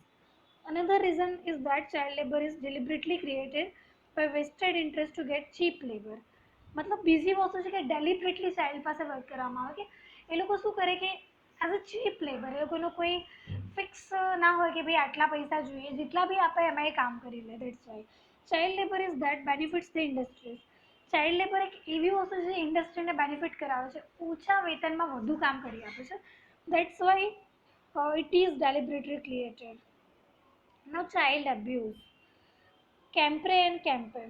Another reason is that child labor is deliberately created by vested interest to get cheap labor. મતલબ બીજી વસ્તુ છે કે ડેલિબરેટલી ચાઇલ્ડ પાસે વર્ક કરવામાં આવે, કે એ લોકો શું કરે કે એઝ અ ચીપ લેબર, એ લોકોનો કોઈ ફિક્સ ના હોય કે ભાઈ આટલા પૈસા જોઈએ, જેટલા બી આપે એમાં એ કામ કરી લે. That's why child labour is that benefits the industries. Child labour એક એવી વસ્તુ છે જે ઇન્ડસ્ટ્રીને બેનિફિટ કરાવે છે, ઓછા વેતનમાં વધુ કામ કરી આપે છે. That's why it is deliberately created. Now, child abuse. Campre and Campe.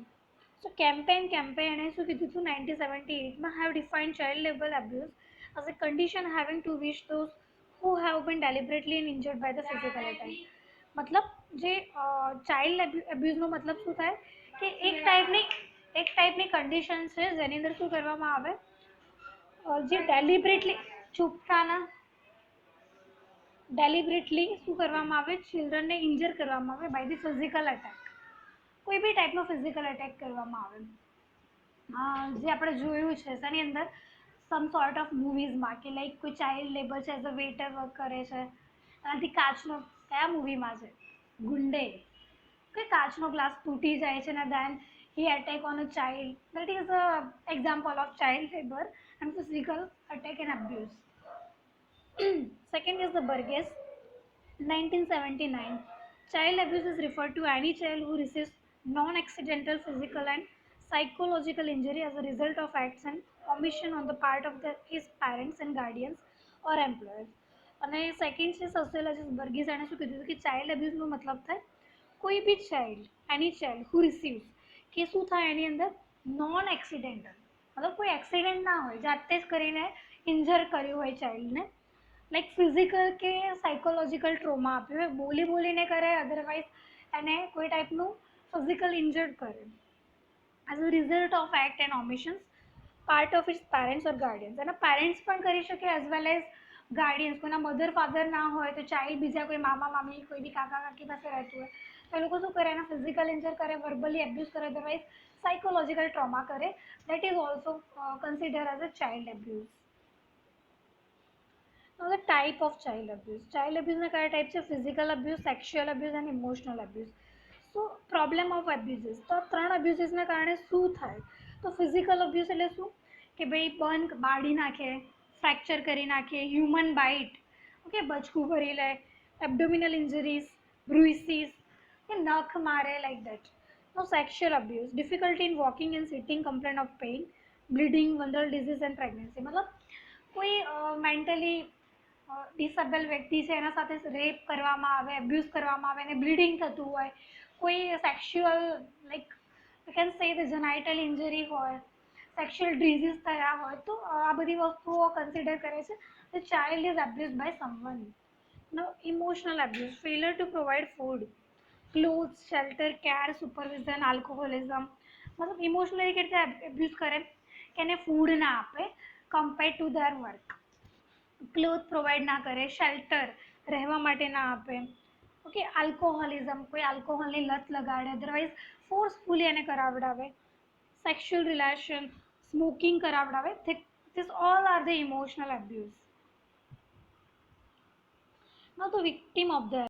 So, Campe and Campe and 1978 have defined child labor abuse as a condition having to which those who have been deliberately injured by the physical attack. मतलब જે ચાઇલ્ડ અબ્યુઝનો મતલબ શું થાય કે એક ટાઈપની કન્ડિશન છે જેની અંદર શું કરવામાં આવે, જે ડેલિબરેટલી શું કરવામાં આવે, ચિલ્ડ્રનને ઇન્જર કરવામાં આવે બાય ધી ફિઝિકલ અટેક. કોઈ બી ટાઈપનો ફિઝિકલ અટેક કરવામાં આવે, જે આપણે જોયું છે તેની અંદર સમ સોર્ટ ઓફ મૂવીઝમાં, કે લાઈક કોઈ ચાઇલ્ડ લેબર છે એઝ અ વેટર વર્ક કરે છે, એનાથી કાચનો, કયા મૂવીમાં છે, ગુંડે, કે કાચનો ગ્લાસ તૂટી જાય છે ને then he attack on a child. That is a example of child labour and physical attack and abuse. Second is the Burgess, 1979. Child abuse is referred to any child who receives non-accidental physical and psychological injury as a result of acts and omission on the part of his parents and guardians or employers. અને સેકન્ડ છે સોશિયોલોજીસ્ટ બર્ગીસ, એણે શું કીધું કે ચાઇલ્ડ અબ્યુઝનો મતલબ થાય કોઈ બી ચાઇલ્ડ, એની ચાઇલ્ડ હુ રિસીવ્સ, કે શું થાય એની અંદર નોન એક્સિડેન્ટલ, મતલબ કોઈ એક્સિડન્ટ ના હોય, જાતે જ કરીને ઇન્જર કર્યું હોય ચાઇલ્ડને, લાઈક ફિઝિકલ કે સાયકોલોજીકલ ટ્રોમા આપ્યો હોય, બોલીને કરે, અધરવાઇઝ એને કોઈ ટાઈપનું ફિઝિકલ ઇન્જર્ડ કરે as a result of act and omissions part of its parents or guardians. એના પેરેન્ટ્સ પણ કરી શકે એઝ વેલ એઝ ગાર્ડિયન્સ. કોઈના મધર ફાધર ના હોય તો ચાઇલ્ડ બીજા કોઈ મામા મામી, કોઈ બી કાકા કાકી પાસે રહેતું હોય તો એ લોકો શું કરે, એના ફિઝિકલ ઇન્જર કરે, વર્બલી એબ્યુઝ કરે, અધરવાઇઝ સાયકોલોજીકલ ટ્રોમા કરે. That is also consider as a child abuse. Now the type of child abuse. Child abuse ના કયા ટાઈપ છે? ફિઝિકલ અબ્યુઝ, સેક્સ્યુઅલ અબ્યુઝ અને emotional abuse. So problem of abuses, તો 3 અબ્યુઝિસના કારણે શું થાય? તો ફિઝિકલ અબ્યુઝ એટલે શું કે ભાઈ બંધ બાળી નાખે, ફ્રેક્ચર કરી નાખે, હ્યુમન બાઇટ, ઓકે, બચકું ભરી લે, એબ્ડોમિનલ ઇન્જરીઝ, બ્રુઇસીસ, કે નખ મારે, like that. No sexual abuse, difficulty in walking and sitting, complain of pain, bleeding, venereal disease and pregnancy. મતલબ કોઈ મેન્ટલી ડિસેબલ વ્યક્તિ છે એના સાથે રેપ કરવામાં આવે, એબ્યુઝ કરવામાં આવે અને બ્લીડિંગ થતું હોય, કોઈ sexual like you can say the genital injury હોય, સેક્સ્યુઅલ ડિઝીઝ થયા હોય, તો આ બધી વસ્તુઓ કન્સિડર કરે છે the child is abuse by someone. No emotional abuse, failure to provide food, clothes, shelter, care, supervision, alcoholism. મતલબ ઇમોશનલી કેવી રીતે એબ્યુઝ કરે કે એને ફૂડ ના આપે compare to their work, cloth provide ના કરે, શેલ્ટર રહેવા માટે ના આપે, ઓકે, આલ્કોહોલિઝમ, કોઈ આલ્કોહોલની લત લગાડે, અધરવાઇઝ ફોર્સફુલી એને કરાવડાવે, sexual relation, smoking કરાવડાવે. This all are the emotional abuse. Now the victim of the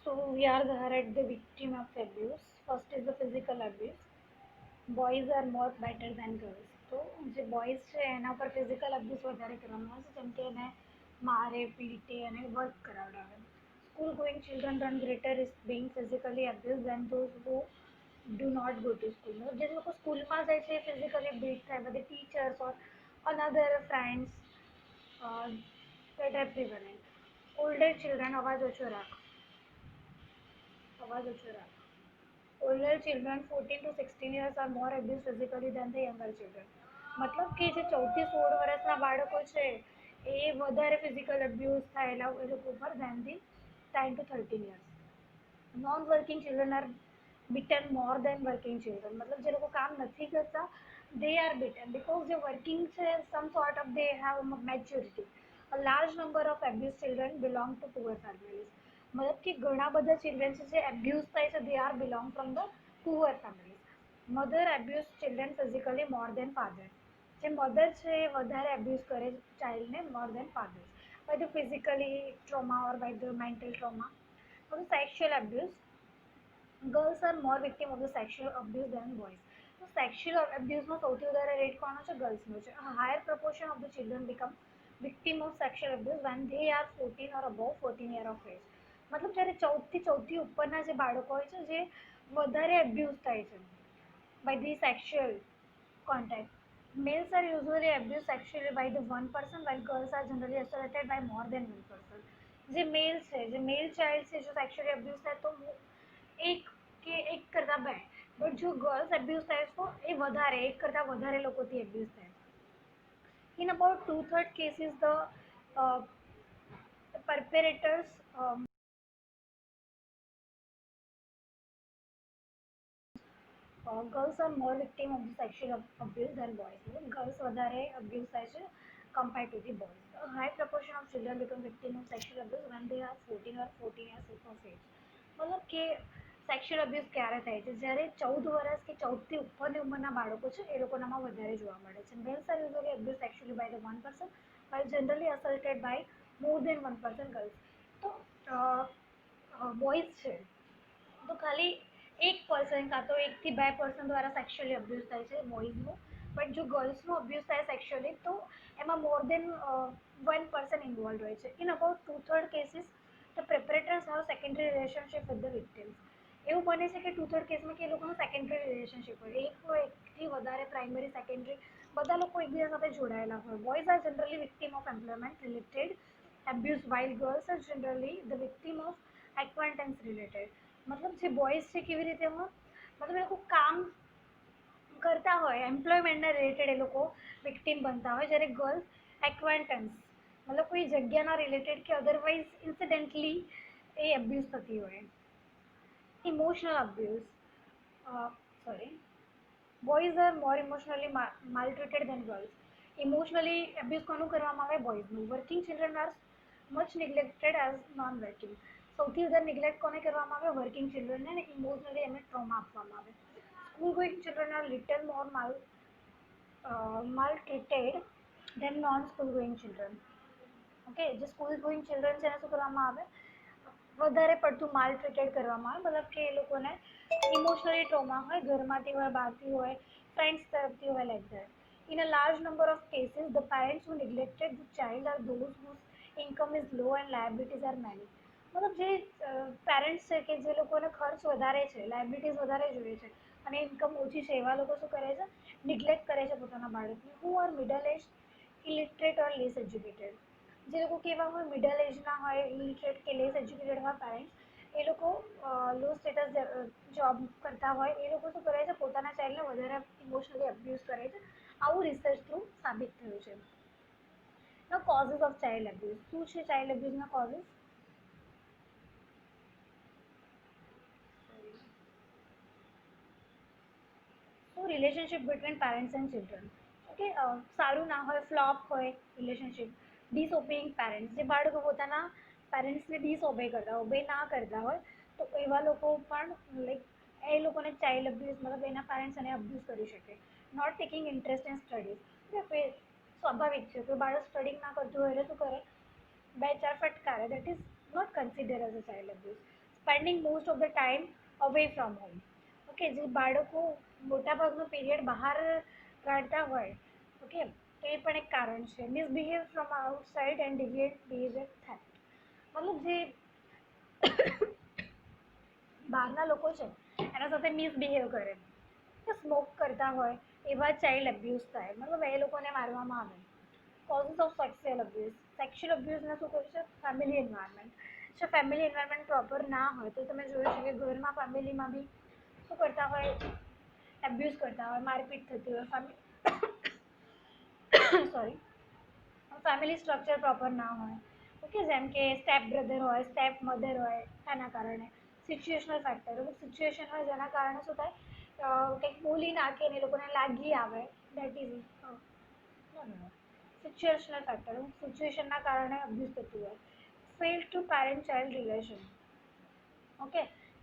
so we are there at the victim of abuse. First is the physical abuse. Boys are more better than girls. તો જે બોયઝ છે એના પર ફિઝિકલ અબ્યુઝ વધારે કરવામાં આવે છે, જેમ કે એને મારે, પીટે અને વર્ક કરાવડાવે. School going children run greater risk being physically abuse than those who do not go to school. મતલબ જે લોકો સ્કૂલમાં જાય છે એ ફિઝિકલી બીટ થાય, બધી teachers or another friends that everyone. Older children અવાજ ઓછો રાખ, અવાજ ઓછો રાખ. Older children 14 to 16 years are more abused physically than the younger children. મતલબ કે જે 14-16 વર્ષના બાળકો છે એ વધારે ફિઝિકલ અબ્યુઝ થયેલા એ લોકો ઉપર then the 10 to 13 years. Non working children are beaten more than working children. મતલબ જે લોકો કામ નથી કરતા they are beaten because જે વર્કિંગ છે some sort of they have maturity. A large number of abused children belong to poor families. મતલબ કે ઘણા બધા ચિલ્ડ્રન છે જે એબ્યુઝ થાય છે they are belong from the poor families. Mother abuse children physically more than father. જે મધર છે એ વધારે એબ્યુઝ કરે ચાઇલ્ડને more than father, by the physically trauma or by the mental trauma. પછી sexual abuse. Girls are more victim of the sexual abuse than boys. તો સેક્સ્યુઅલ અબ્યુઝનો સૌથી વધારે રેટ કોનો છે? ગર્લ્સનો છે. Higher proportion of the children become victim of sexual abuse when they are 14 or above 14 year of age. મતલબ જ્યારે 14થી સૌથી ઉપરના જે બાળકો હોય છે જે વધારે એબ્યુઝ થાય છે by the sexual contact. Males are usually abused sexually by the one person while girls are generally assaulted by more than one person. જે મેલ છે, જે મેલ ચાઇલ્ડ છે જો સેક્સ્યુઅલી અબ્યુઝ થાય તો એક કે એક કરતા બે, બટ જો ગર્લ્સ એબ્યુઝ થાય તો એ વધારે, એક કરતા વધારે લોકોથી એબ્યુઝ થાય. In about two-thirds cases, the perpetrators girls are more victim of the sexual abuse than boys. Girls વધારે abuse થાય છે compared to the boys. A high proportion of children become victim of sexual abuse when they are 14 or 14 years of age. મતલબ કે સેક્સ્યુઅલ અબ્યુઝ ક્યારે થાય છે? જ્યારે 14 વર્ષ કે 14થી ઉપરની ઉંમરના બાળકો છે એ લોકોનામાં વધારે જોવા મળે છે. Males are usually abuse sexually by the one person while generally assaulted by more than one person girls. તો બોયઝ છે તો ખાલી એક પર્સન કાં તો 1 થી 2 પર્સન દ્વારા સેક્સ્યુઅલી અબ્યુઝ થાય છે બોયઝનું. બટ જો ગર્લ્સનું અબ્યુઝ થાય સેક્સ્યુઅલી તો એમાં more than one person involve હોય છે. In about two thirds cases the perpetrators have secondary relationship with the victims. એવું બને છે કે ટુ-થર્ડ કેસમાં કે એ લોકોનું સેકન્ડરી રિલેશનશિપ હોય, એકથી વધારે પ્રાઇમરી સેકન્ડરી બધા લોકો એકબીજા સાથે જોડાયેલા હોય. Boys are generally victim of employment related abuse while girls are generally the victim of acquaintance related. મતલબ જે બોયઝ છે કેવી રીતે એમાં મતલબ એ લોકો કામ કરતા હોય એમ્પ્લોયમેન્ટના રિલેટેડ એ લોકો વિક્ટિમ બનતા હોય, જ્યારે ગર્લ્સ એક્વેન્ટન્સ મતલબ કોઈ જગ્યાના રિલેટેડ કે અધરવાઇઝ ઇન્સિડેન્ટલી એ અબ્યુઝ થતી હોય. Emotional abuse sorry boys are more emotionally maltreated than girls. Emotionally abuse કોનું કરવામાં આવે? બોયઝનું. Working children are much neglected as non working. સૌથી વધારે નિગ્લેક્ટ કોને કરવામાં આવે? વર્કિંગ ચિલ્ડ્રનને, અને ઇમોશનલી એમને ટ્રોમા આપવામાં આવે. School going children are little more maltreated than non school going children. Okay, જે સ્કૂલ ગોઈંગ ચિલ્ડ્રન છે એને શું કરવામાં આવે? વધારે પડતું માલટ્રીટેડ કરવામાં આવે. મતલબ કે એ લોકોને ઇમોશનલી ટ્રોમા હોય, ઘરમાંથી હોય, બહારથી હોય, ફ્રેન્ડ્સ તરફથી હોય, like that. In a large number of cases, the parents who neglected the child are those whose income is low and liabilities are many. મતલબ જે પેરેન્ટ્સ છે કે જે લોકોને ખર્ચ વધારે છે, લાયબિલિટીઝ વધારે જોઈએ છે અને ઇન્કમ ઓછી છે એવા લોકો શું કરે છે? નિગ્લેક્ટ કરે છે પોતાના બાળકને. Who are middle age, illiterate or less educated. જે લોકો કેવા હોય? મિડલ એજના હોય, ઇલિટરેટ કે લેસ એજ્યુકેટેડ હોય પેરેન્ટ્સ, એ લોકો લો સ્ટેટસ જોબ કરતા હોય, એ લોકો શું કરે છે? પોતાના ચાઇલ્ડને વધારે ઇમોશનલી અબ્યુઝ કરે છે. આવું રિસર્ચ થ્રુ સાબિત થયું છે. No causes of child abuse. શું છે ચાઇલ્ડ અબ્યુઝના causes? So relationship between parents and children. Okay, સારું ના હોય, ફ્લોપ હોય રિલેશનશિપ. ડિસઓબેઇંગ પેરેન્ટ્સ, જે બાળકો પોતાના પેરેન્ટ્સને ડિસઓબે કરતા ઓબે ના કરતા હોય, તો એવા લોકો પણ લાઈક એ લોકોને ચાઇલ્ડ અબ્યુઝ, મતલબ એના પેરેન્ટ્સ એને અબ્યુઝ કરી શકે. Not taking interest in studies, સ્વાભાવિક છે, કોઈ બાળક સ્ટડી ના કરતું હોય એટલે શું કરે, બે ચાર ફટકારે, that is not consider as a child abuse. Spending most of the time away from home, okay, જે બાળકો મોટાભાગનો પીરિયડ બહાર કાઢતા હોય, ઓકે, તો એ પણ એક કારણ છે. Misbehave from outside and deviate behaviour that, મતલબ જે બહારના લોકો છે એના સાથે મિસબિહેવ કરે, કે સ્મોક કરતા હોય, એવા ચાઇલ્ડ અબ્યુઝ થાય, મતલબ એ લોકોને મારવામાં આવે. કોઝિસ ઓફ સેક્સ્યુઅલ અબ્યુઝને શું કહે છે, ફેમિલી એન્વાયરમેન્ટ. જો ફેમિલી એન્વાયરમેન્ટ પ્રોપર ના હોય તો તમે જોયું છે કે ઘરમાં ફેમિલીમાં બી શું કરતા હોય, એબ્યુઝ કરતા હોય, મારપીટ થતી હોય, સોરી, ફેમિલી સ્ટ્રક્ચર પ્રોપર ના હોય, ઓકે, જેમ કે સ્ટેપ બ્રધર હોય, સ્ટેપ મધર હોય, એના કારણે સિચ્યુએશનલ ફેક્ટર, સિચ્યુએશન હોય જેના કારણે શું થાય, કંઈક બોલી નાખે ને એ લોકોને લાગી આવે, દેટ ઇઝ સિચ્યુએશનલ ફેક્ટર, સિચ્યુએશનના કારણે અબ્યુઝ થતું હોય. Fail to parent child relation, okay,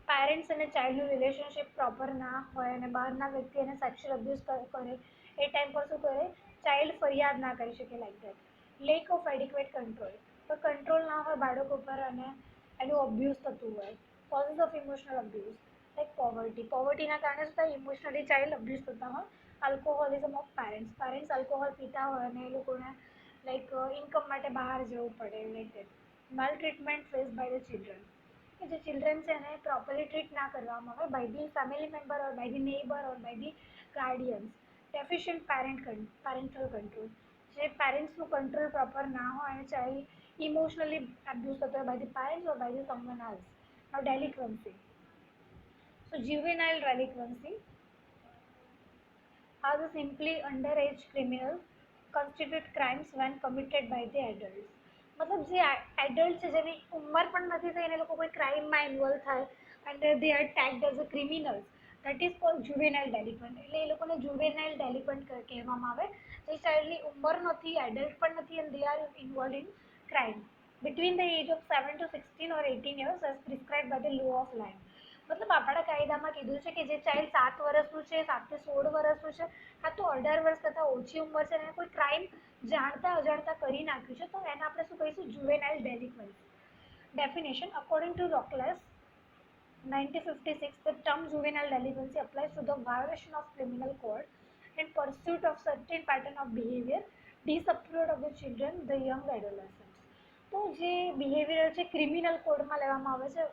parents અને ચાઇલ્ડનું રિલેશનશિપ પ્રોપર ના હોય અને બહારના વ્યક્તિ એને સેક્સ્યુઅલ અબ્યુઝ કરે, એ ટાઈમ પર શું કરે, ચાઇલ્ડ ફરિયાદ ના કરી શકે, like that. Lack of adequate control, તો કંટ્રોલ ના હોય બાળકો પર અને એનું અબ્યુઝ થતું હોય. Causes of emotional abuse, like પોવર્ટીના કારણે શું થાય, ઇમોશનલી ચાઇલ્ડ અબ્યુઝ થતા હોય. આલ્કોહોલિઝમ ઓફ પેરેન્ટ્સ આલ્કોહોલ પીતા હોય અને એ લોકોને લાઈક ઇન્કમ માટે બહાર જવું પડે, like that. Maltreatment face by the children, કે જે ચિલ્ડ્રન છે એને પ્રોપરલી ટ્રીટ ના કરવામાં આવે by the family member or by the neighbour or by the guardians. Deficient parental control, જે પેરેન્ટ્સનું કંટ્રોલ પ્રોપર ના હોય અને ચાઇલ્ડ ઇમોશનલી અબ્યુઝ થતો હોય by the parents or by the someone else. Now delinquency. So juvenile delinquency are the simply underage criminals constitute crimes when committed by the adults. મતલબ જે એડલ્ટ છે જેની ઉંમર પણ નથી થઈ અને લોકો કોઈ ક્રાઇમમાં ઇન્વોલ્વ થાય and they are tagged as a criminals, that is called juvenile delinquent. એટલે એ લોકોને juvenile delinquent કહેવામાં આવે, જે ચાઇલ્ડની ઉંમર નથી, એડલ્ટ પણ નથી and they are involved in crime between the age of 7 to 16 or 18 years as prescribed by the law of land. મતલબ આપણા કાયદામાં કીધું છે કે જે ચાઇલ્ડ 7 વર્ષનું છે, 7 થી 16 વર્ષનું છે, કાં તો 18 વર્ષ કરતાં ઓછી ઉંમર છે અને કોઈ ક્રાઇમ જાણતા અજાણતા કરી નાખ્યું છે, તો એને આપણે શું કહીશું, juvenile delinquency. Definition according to Reckless 1956, the term juvenile delinquency applies to the violation of criminal code in pursuit of certain pattern of behavior disapproved of the children, the young adolescents. તો જે બિહેવિયર છે ક્રિમિનલ કોડમાં લેવામાં આવે છે,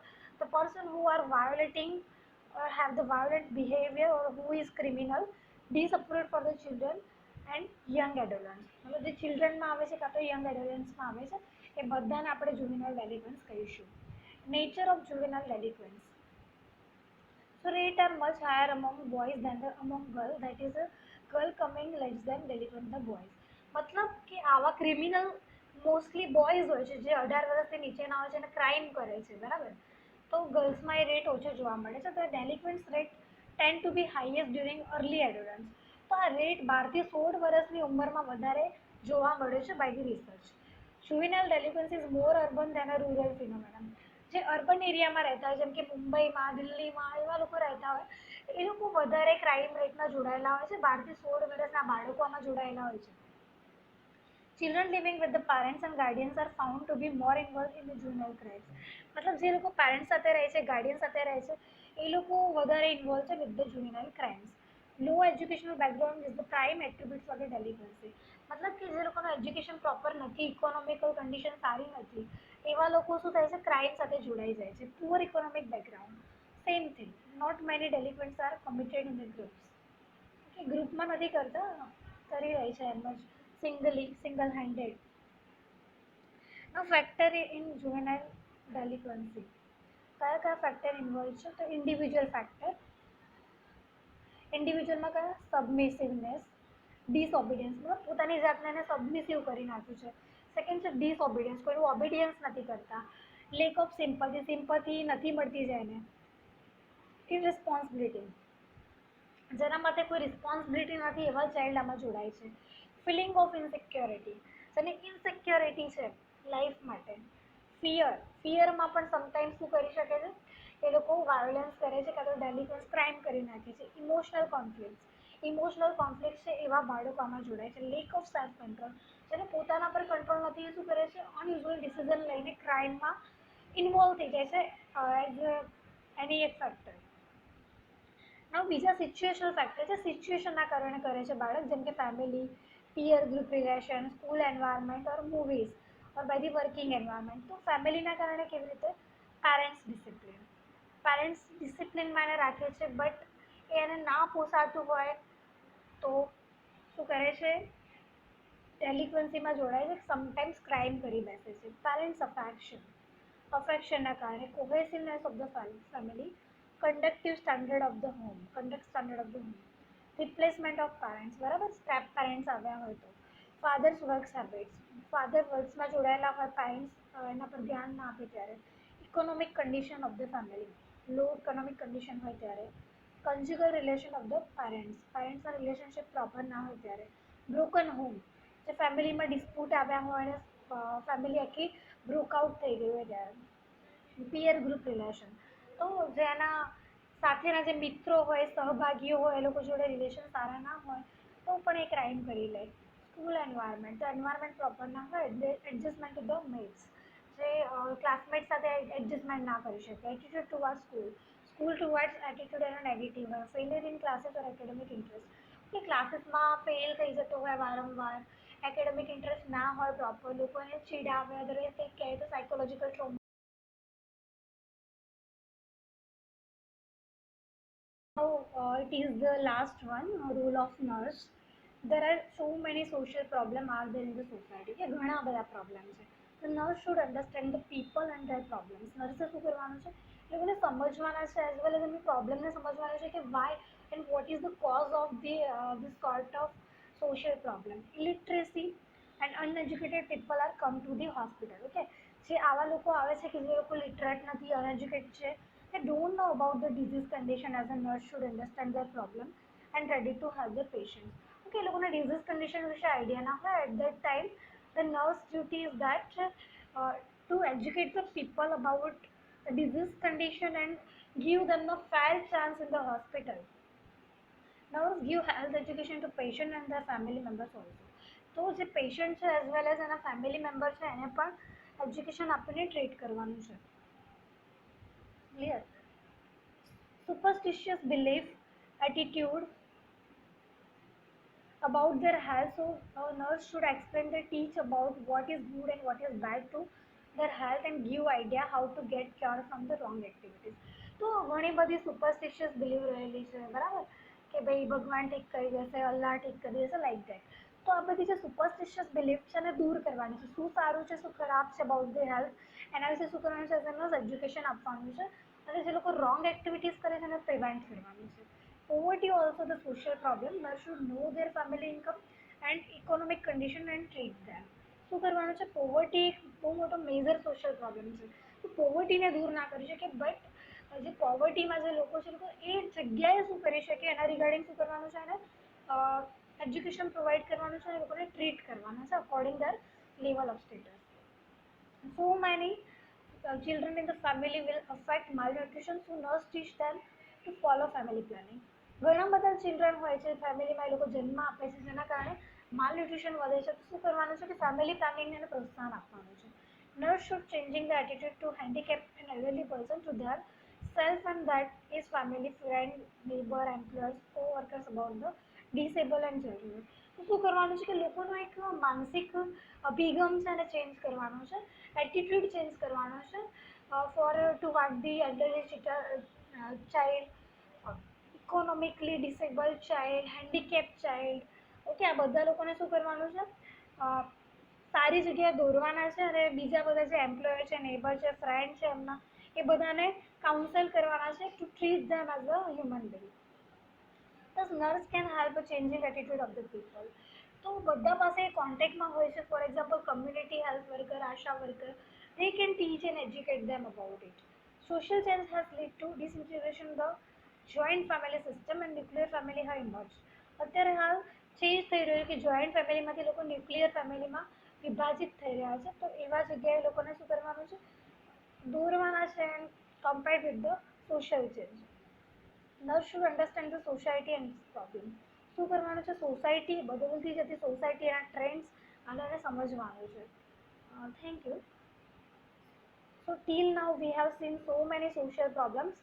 the person who are violating or have the violent behavior or who is criminal disapproved for the children and young adolescents, મતલબ જે ચિલ્ડ્રનમાં આવે છે કાં તો યંગ એડોલન્સમાં આવે છે, એ બધાને આપણે જુવેનાઇલ ડેલિક્વન્સ કહીશું. Nature of juvenile delinquency, so rate are much higher among boys than among girls, that is a girl coming less than delinquent the boys. મતલબ કે આવા ક્રિમિનલ મોસ્ટલી બોયઝ હોય છે જે 18 વર્ષથી નીચેના હોય છે અને ક્રાઇમ કરે છે, બરાબર, તો ગર્લ્સમાં એ રેટ ઓછો જોવા મળે છે. તો ડેલિક્વન્સ રેટ ટેન ટુ બી હાઈએસ્ટ ડ્યુરિંગ અર્લી એડોલન્સ, તો આ રેટ 12 થી 16 વર્ષની ઉંમરમાં વધારે જોવા મળે છે by the research. Juvenile delinquency is more urban than a rural phenomenon, જે અર્બન એરિયામાં રહેતા હોય જેમ કે મુંબઈમાં, દિલ્હીમાં એવા લોકો રહેતા હોય, એ લોકો વધારે ક્રાઇમ રેટમાં જોડાયેલા હોય છે, 12 થી 16 વર્ષના બાળકો આમાં જોડાયેલા હોય છે. Children living with the parents and guardians are found to be more involve in the juvenile crimes, મતલબ જે લોકો પેરેન્ટ્સ સાથે રહે છે, ગાર્ડિયન સાથે રહે છે, એ લોકો વધારે ઇન્વોલ્વ છે with the juvenile crimes. Low educational background is the prime attribute for the delinquency, મતલબ કે જે લોકોનું એજ્યુકેશન પ્રોપર નથી, ઇકોનોમિકલ કન્ડિશન સારી નથી, એવા લોકો શું થાય છે, ક્રાઇમ સાથે જોડાઈ જાય છે. Poor economic background, same thing, not many delinquents are committed in the groups, કે ગ્રુપમાં નથી કરતા, કરી રહી છે એમ જ single handed. Now factor in juvenile delinquency, કયા કયા ફેક્ટર ઇન્વોલ્વ છે, તો ઇન્ડિવિજ્યુઅલ ફેક્ટર, ઇન્ડિવિજ્યુઅલમાં કયા, સબમિસિવનેસ, ડિસઓબિડિયન્સ, મતલબ પોતાની જાતને એને સબમિસિવ કરી નાખ્યું છે. સેકન્ડ છે ડિસઓબિડિયન્સ, કોઈનું ઓબિડિયન્સ નથી કરતા. લેક ઓફ સિમ્પથી નથી મળતી જાય એને. ઇરરિસ્પોન્સિબિલિટી, જેના માટે કોઈ રિસ્પોન્સિબિલિટી નથી એવા ચાઇલ્ડ આમાં જોડાય છે. ફિલિંગ ઓફ ઇનસિક્યોરિટી, જેને ઇનસિક્યોરિટી છે લાઈફ માટે. ફિયરમાં પણ સમટાઈમ્સ શું કરી શકે છે, એ લોકો વાયોલન્સ કરે છે કાં તો ડેલિક્વન્સ ક્રાઇમ કરી નાખે છે. ઇમોશનલ કોન્ફ્લિક્ટ છે એવા બાળકો આમાં જોડાય છે. લેક ઓફ સેલ્ફ કંટ્રોલ, જેને પોતાના પર કંટ્રોલ નથી, એ શું કરે છે, અનયુઝ્યુઅલ ડિસિઝન લઈને ક્રાઇમમાં ઇન્વોલ્વ થઈ જાય છે એઝ એની એક ફેક્ટર. હવે બીજા સિચ્યુએશનલ ફેક્ટર છે, સિચ્યુએશનના કારણે કરે છે બાળક, જેમ કે family, peer group relation, school environment or movies or by the working environment. તો ફેમિલીના કારણે કેવી રીતે, પેરેન્ટ્સ ડિસિપ્લિનમાં એને રાખે છે, બટ એને ના પોસાતું હોય તો શું કરે છે, ડેલિક્વન્સીમાં જોડાય છે, સમટાઈમ્સ ક્રાઇમ કરી બેસે છે. પેરેન્ટ્સ અફેક્શનના કારણે cohesiveness of the family, conduct standard of the home, replacement of parents, બરાબર, સ્ટેપ પેરેન્ટ્સ આવ્યા હોય તો. ફાધર્સ વર્ક્સ હેબિટ્સ, ફાધર વર્ક્સમાં જોડાયેલા હોય, પેરેન્ટ્સ એના પર ધ્યાન ના આપે ત્યારે. Economic condition of the family, low economic condition હોય ત્યારે. કન્જ્યુગલ રિલેશન ઓફ ધ પેરેન્ટ્સના રિલેશનશિપ પ્રોપર ના હોય ત્યારે. બ્રોકન હોમ, જે ફેમિલીમાં ડિસ્પ્યુટ આવ્યા હોય અને ફેમિલી આખી બ્રોકઆઉટ થઈ ગઈ હોય ત્યારે. પિયર ગ્રુપ રિલેશન, તો જેના સાથેના જે મિત્રો હોય, સહભાગીઓ હોય, એ લોકો જોડે રિલેશન સારા ના હોય તો પણ એ ક્રાઇમ કરી લે. સ્કૂલ એન્વાયરમેન્ટ, તો એન્વાયરમેન્ટ પ્રોપર ના હોય, એડજસ્ટમેન્ટ ટુ ધ મેટ્સ, જે ક્લાસમેટ સાથે એડજસ્ટમેન્ટ ના કરી શકે. Attitude toward school towards attitude એનો નેગેટિવ હોય. Failure in classes or academic interest, કે ક્લાસીસમાં ફેલ થઈ જતો હોય વારંવાર, એકેડેમિક ઇન્ટરેસ્ટ ના હોય પ્રોપર, લોકોને ચીડાવે, અદરવાઇઝ કંઈક કહે તો psychological trauma. Now, it is the last one, role of nurse. There are so many social problems are there in the society. કે ઘણા બધા પ્રોબ્લેમ છે. The nurse should understand the people and their problems. નર્સે શું કરવાનું છે, એ લોકોને સમજવાના છે, એઝ વેલ એઝ એમની પ્રોબ્લેમને સમજવાના છે કે why and what is the cause of this sort of social problem. Illiteracy and uneducated people are come to the hospital. Okay, જે આવા લોકો આવે છે કે જે લોકો લિટરેટ નથી, અનએજ્યુકેટેડ છે, they don't know about the disease condition, as a nurse should understand their problem and ready to help the patient. Okay, એ લોકોને disease condition વિશે આઈડિયા ના હોય, at that time the nurse duty is that to educate the people about the disease condition and give them the fair chance in the hospital. Nurse give health education to patient and their family members also. તો જે પેશન્ટ છે એઝ વેલ એઝ એના ફેમિલી મેમ્બર છે એને પણ એજ્યુકેશન આપીને ટ્રીટ કરવાનું છે. Clear? Superstitious belief, attitude about their health. So a nurse should explain, they teach about what is good and what is bad to their health and give idea how to get cure from the wrong activities. તો ઘણી બધી સુપરસ્ટિશિયસ બિલીવ રહેલી છે, બરાબર, કે ભાઈ ભગવાન ઠીક કરી દેશે, અલ્લાહ ઠીક કરી દેશે, લાઈક દેટ. તો આ બધી જે સુપરસ્ટિશિયસ બિલીફ છે એને દૂર કરવાની છે. શું સારું છે, શું ખરાબ છે અબાઉટ ધી હેલ્થ, એના વિશે શું કરવાનું છે, એઝ એજ્યુકેશન આપવાનું છે. અને જે લોકો રોંગ એક્ટિવિટીઝ કરે છે એને પ્રિવેન્ટ કરવાનું છે. Poverty also the social problem. Nurse should know their family income and economic condition and treat them. શું કરવાનું છે, પોવર્ટી એક બહુ મોટો મેજર સોશિયલ પ્રોબ્લેમ છે. તો પોવર્ટીને દૂર ના કરી શકે, બટ જે પોવર્ટીમાં જે લોકો છે લોકો એ જગ્યાએ શું કરી શકે એના રિગાર્ડિંગ શું કરવાનું છે, એને એજ્યુકેશન પ્રોવાઈડ કરવાનું છે અને લોકોને ટ્રીટ કરવાના છે according their level of status. So many children in the family will affect malnutrition, so nurse teach them to follow family planning. ઘણા બધા ચિલ્ડ્રન હોય છે ફેમિલીમાં, એ લોકો જન્મ આપે છે જેના કારણે માલન્યુટ્રિશન વધે છે. તો શું કરવાનું છે કે ફેમિલી પ્લાનિંગને એને પ્રોત્સાહન આપવાનું છે. Nurse should changing the attitude to handicap and elderly person to their self and that is family friend, neighbour, employers, co-workers about the disable and children. તો શું કરવાનું છે કે લોકોનો એક માનસિક અભિગમ છે એને ચેન્જ કરવાનો છે, એટીટ્યુડ ચેન્જ કરવાનો છે for to work the elderly child, economically disabled child, handicap child. Okay, આ બધા લોકોને શું કરવાનું છે, સારી જગ્યાએ દોરવાના છે અને બીજા બધા જે એમ્પ્લોયર છે, નેબર છે, ફ્રેન્ડ છે એમના, એ બધાને કાઉન્સલ કરવાના છે two treat them as a human being. Thus, nurse can help a changing attitude of the people. તો બધા પાસે કોન્ટેક્ટમાં હોય છે, for example community health worker, Asha worker, they can teach and educate them about it. Social change has led to disintegration the joint family system and nuclear family હા ઇમર્જ. અત્યારે હાલ ચેન્જ થઈ રહ્યું કે જોઈન્ટ ફેમિલીમાંથી લોકો ન્યુક્લિયર ફેમિલીમાં વિભાજિત થઈ રહ્યા છે. તો એવા જગ્યાએ લોકોને શું કરવાનું છે, દોરવાના છે and compared with the social change. Now should understand the society and problem. શું કરવાનું છે, સોસાયટી બદલતી જતી સોસાયટી એના ટ્રેન્ડ્સ અને સમજવાનું છે. Thank you. So till now we have seen so many social problems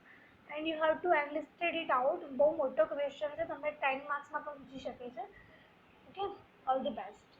and you have to enlisted it out. બહુ મોટો ક્વેશ્ચન છે, તમને 10 માર્ક્સમાં પણ પૂછી શકે છે. Okay, all the best.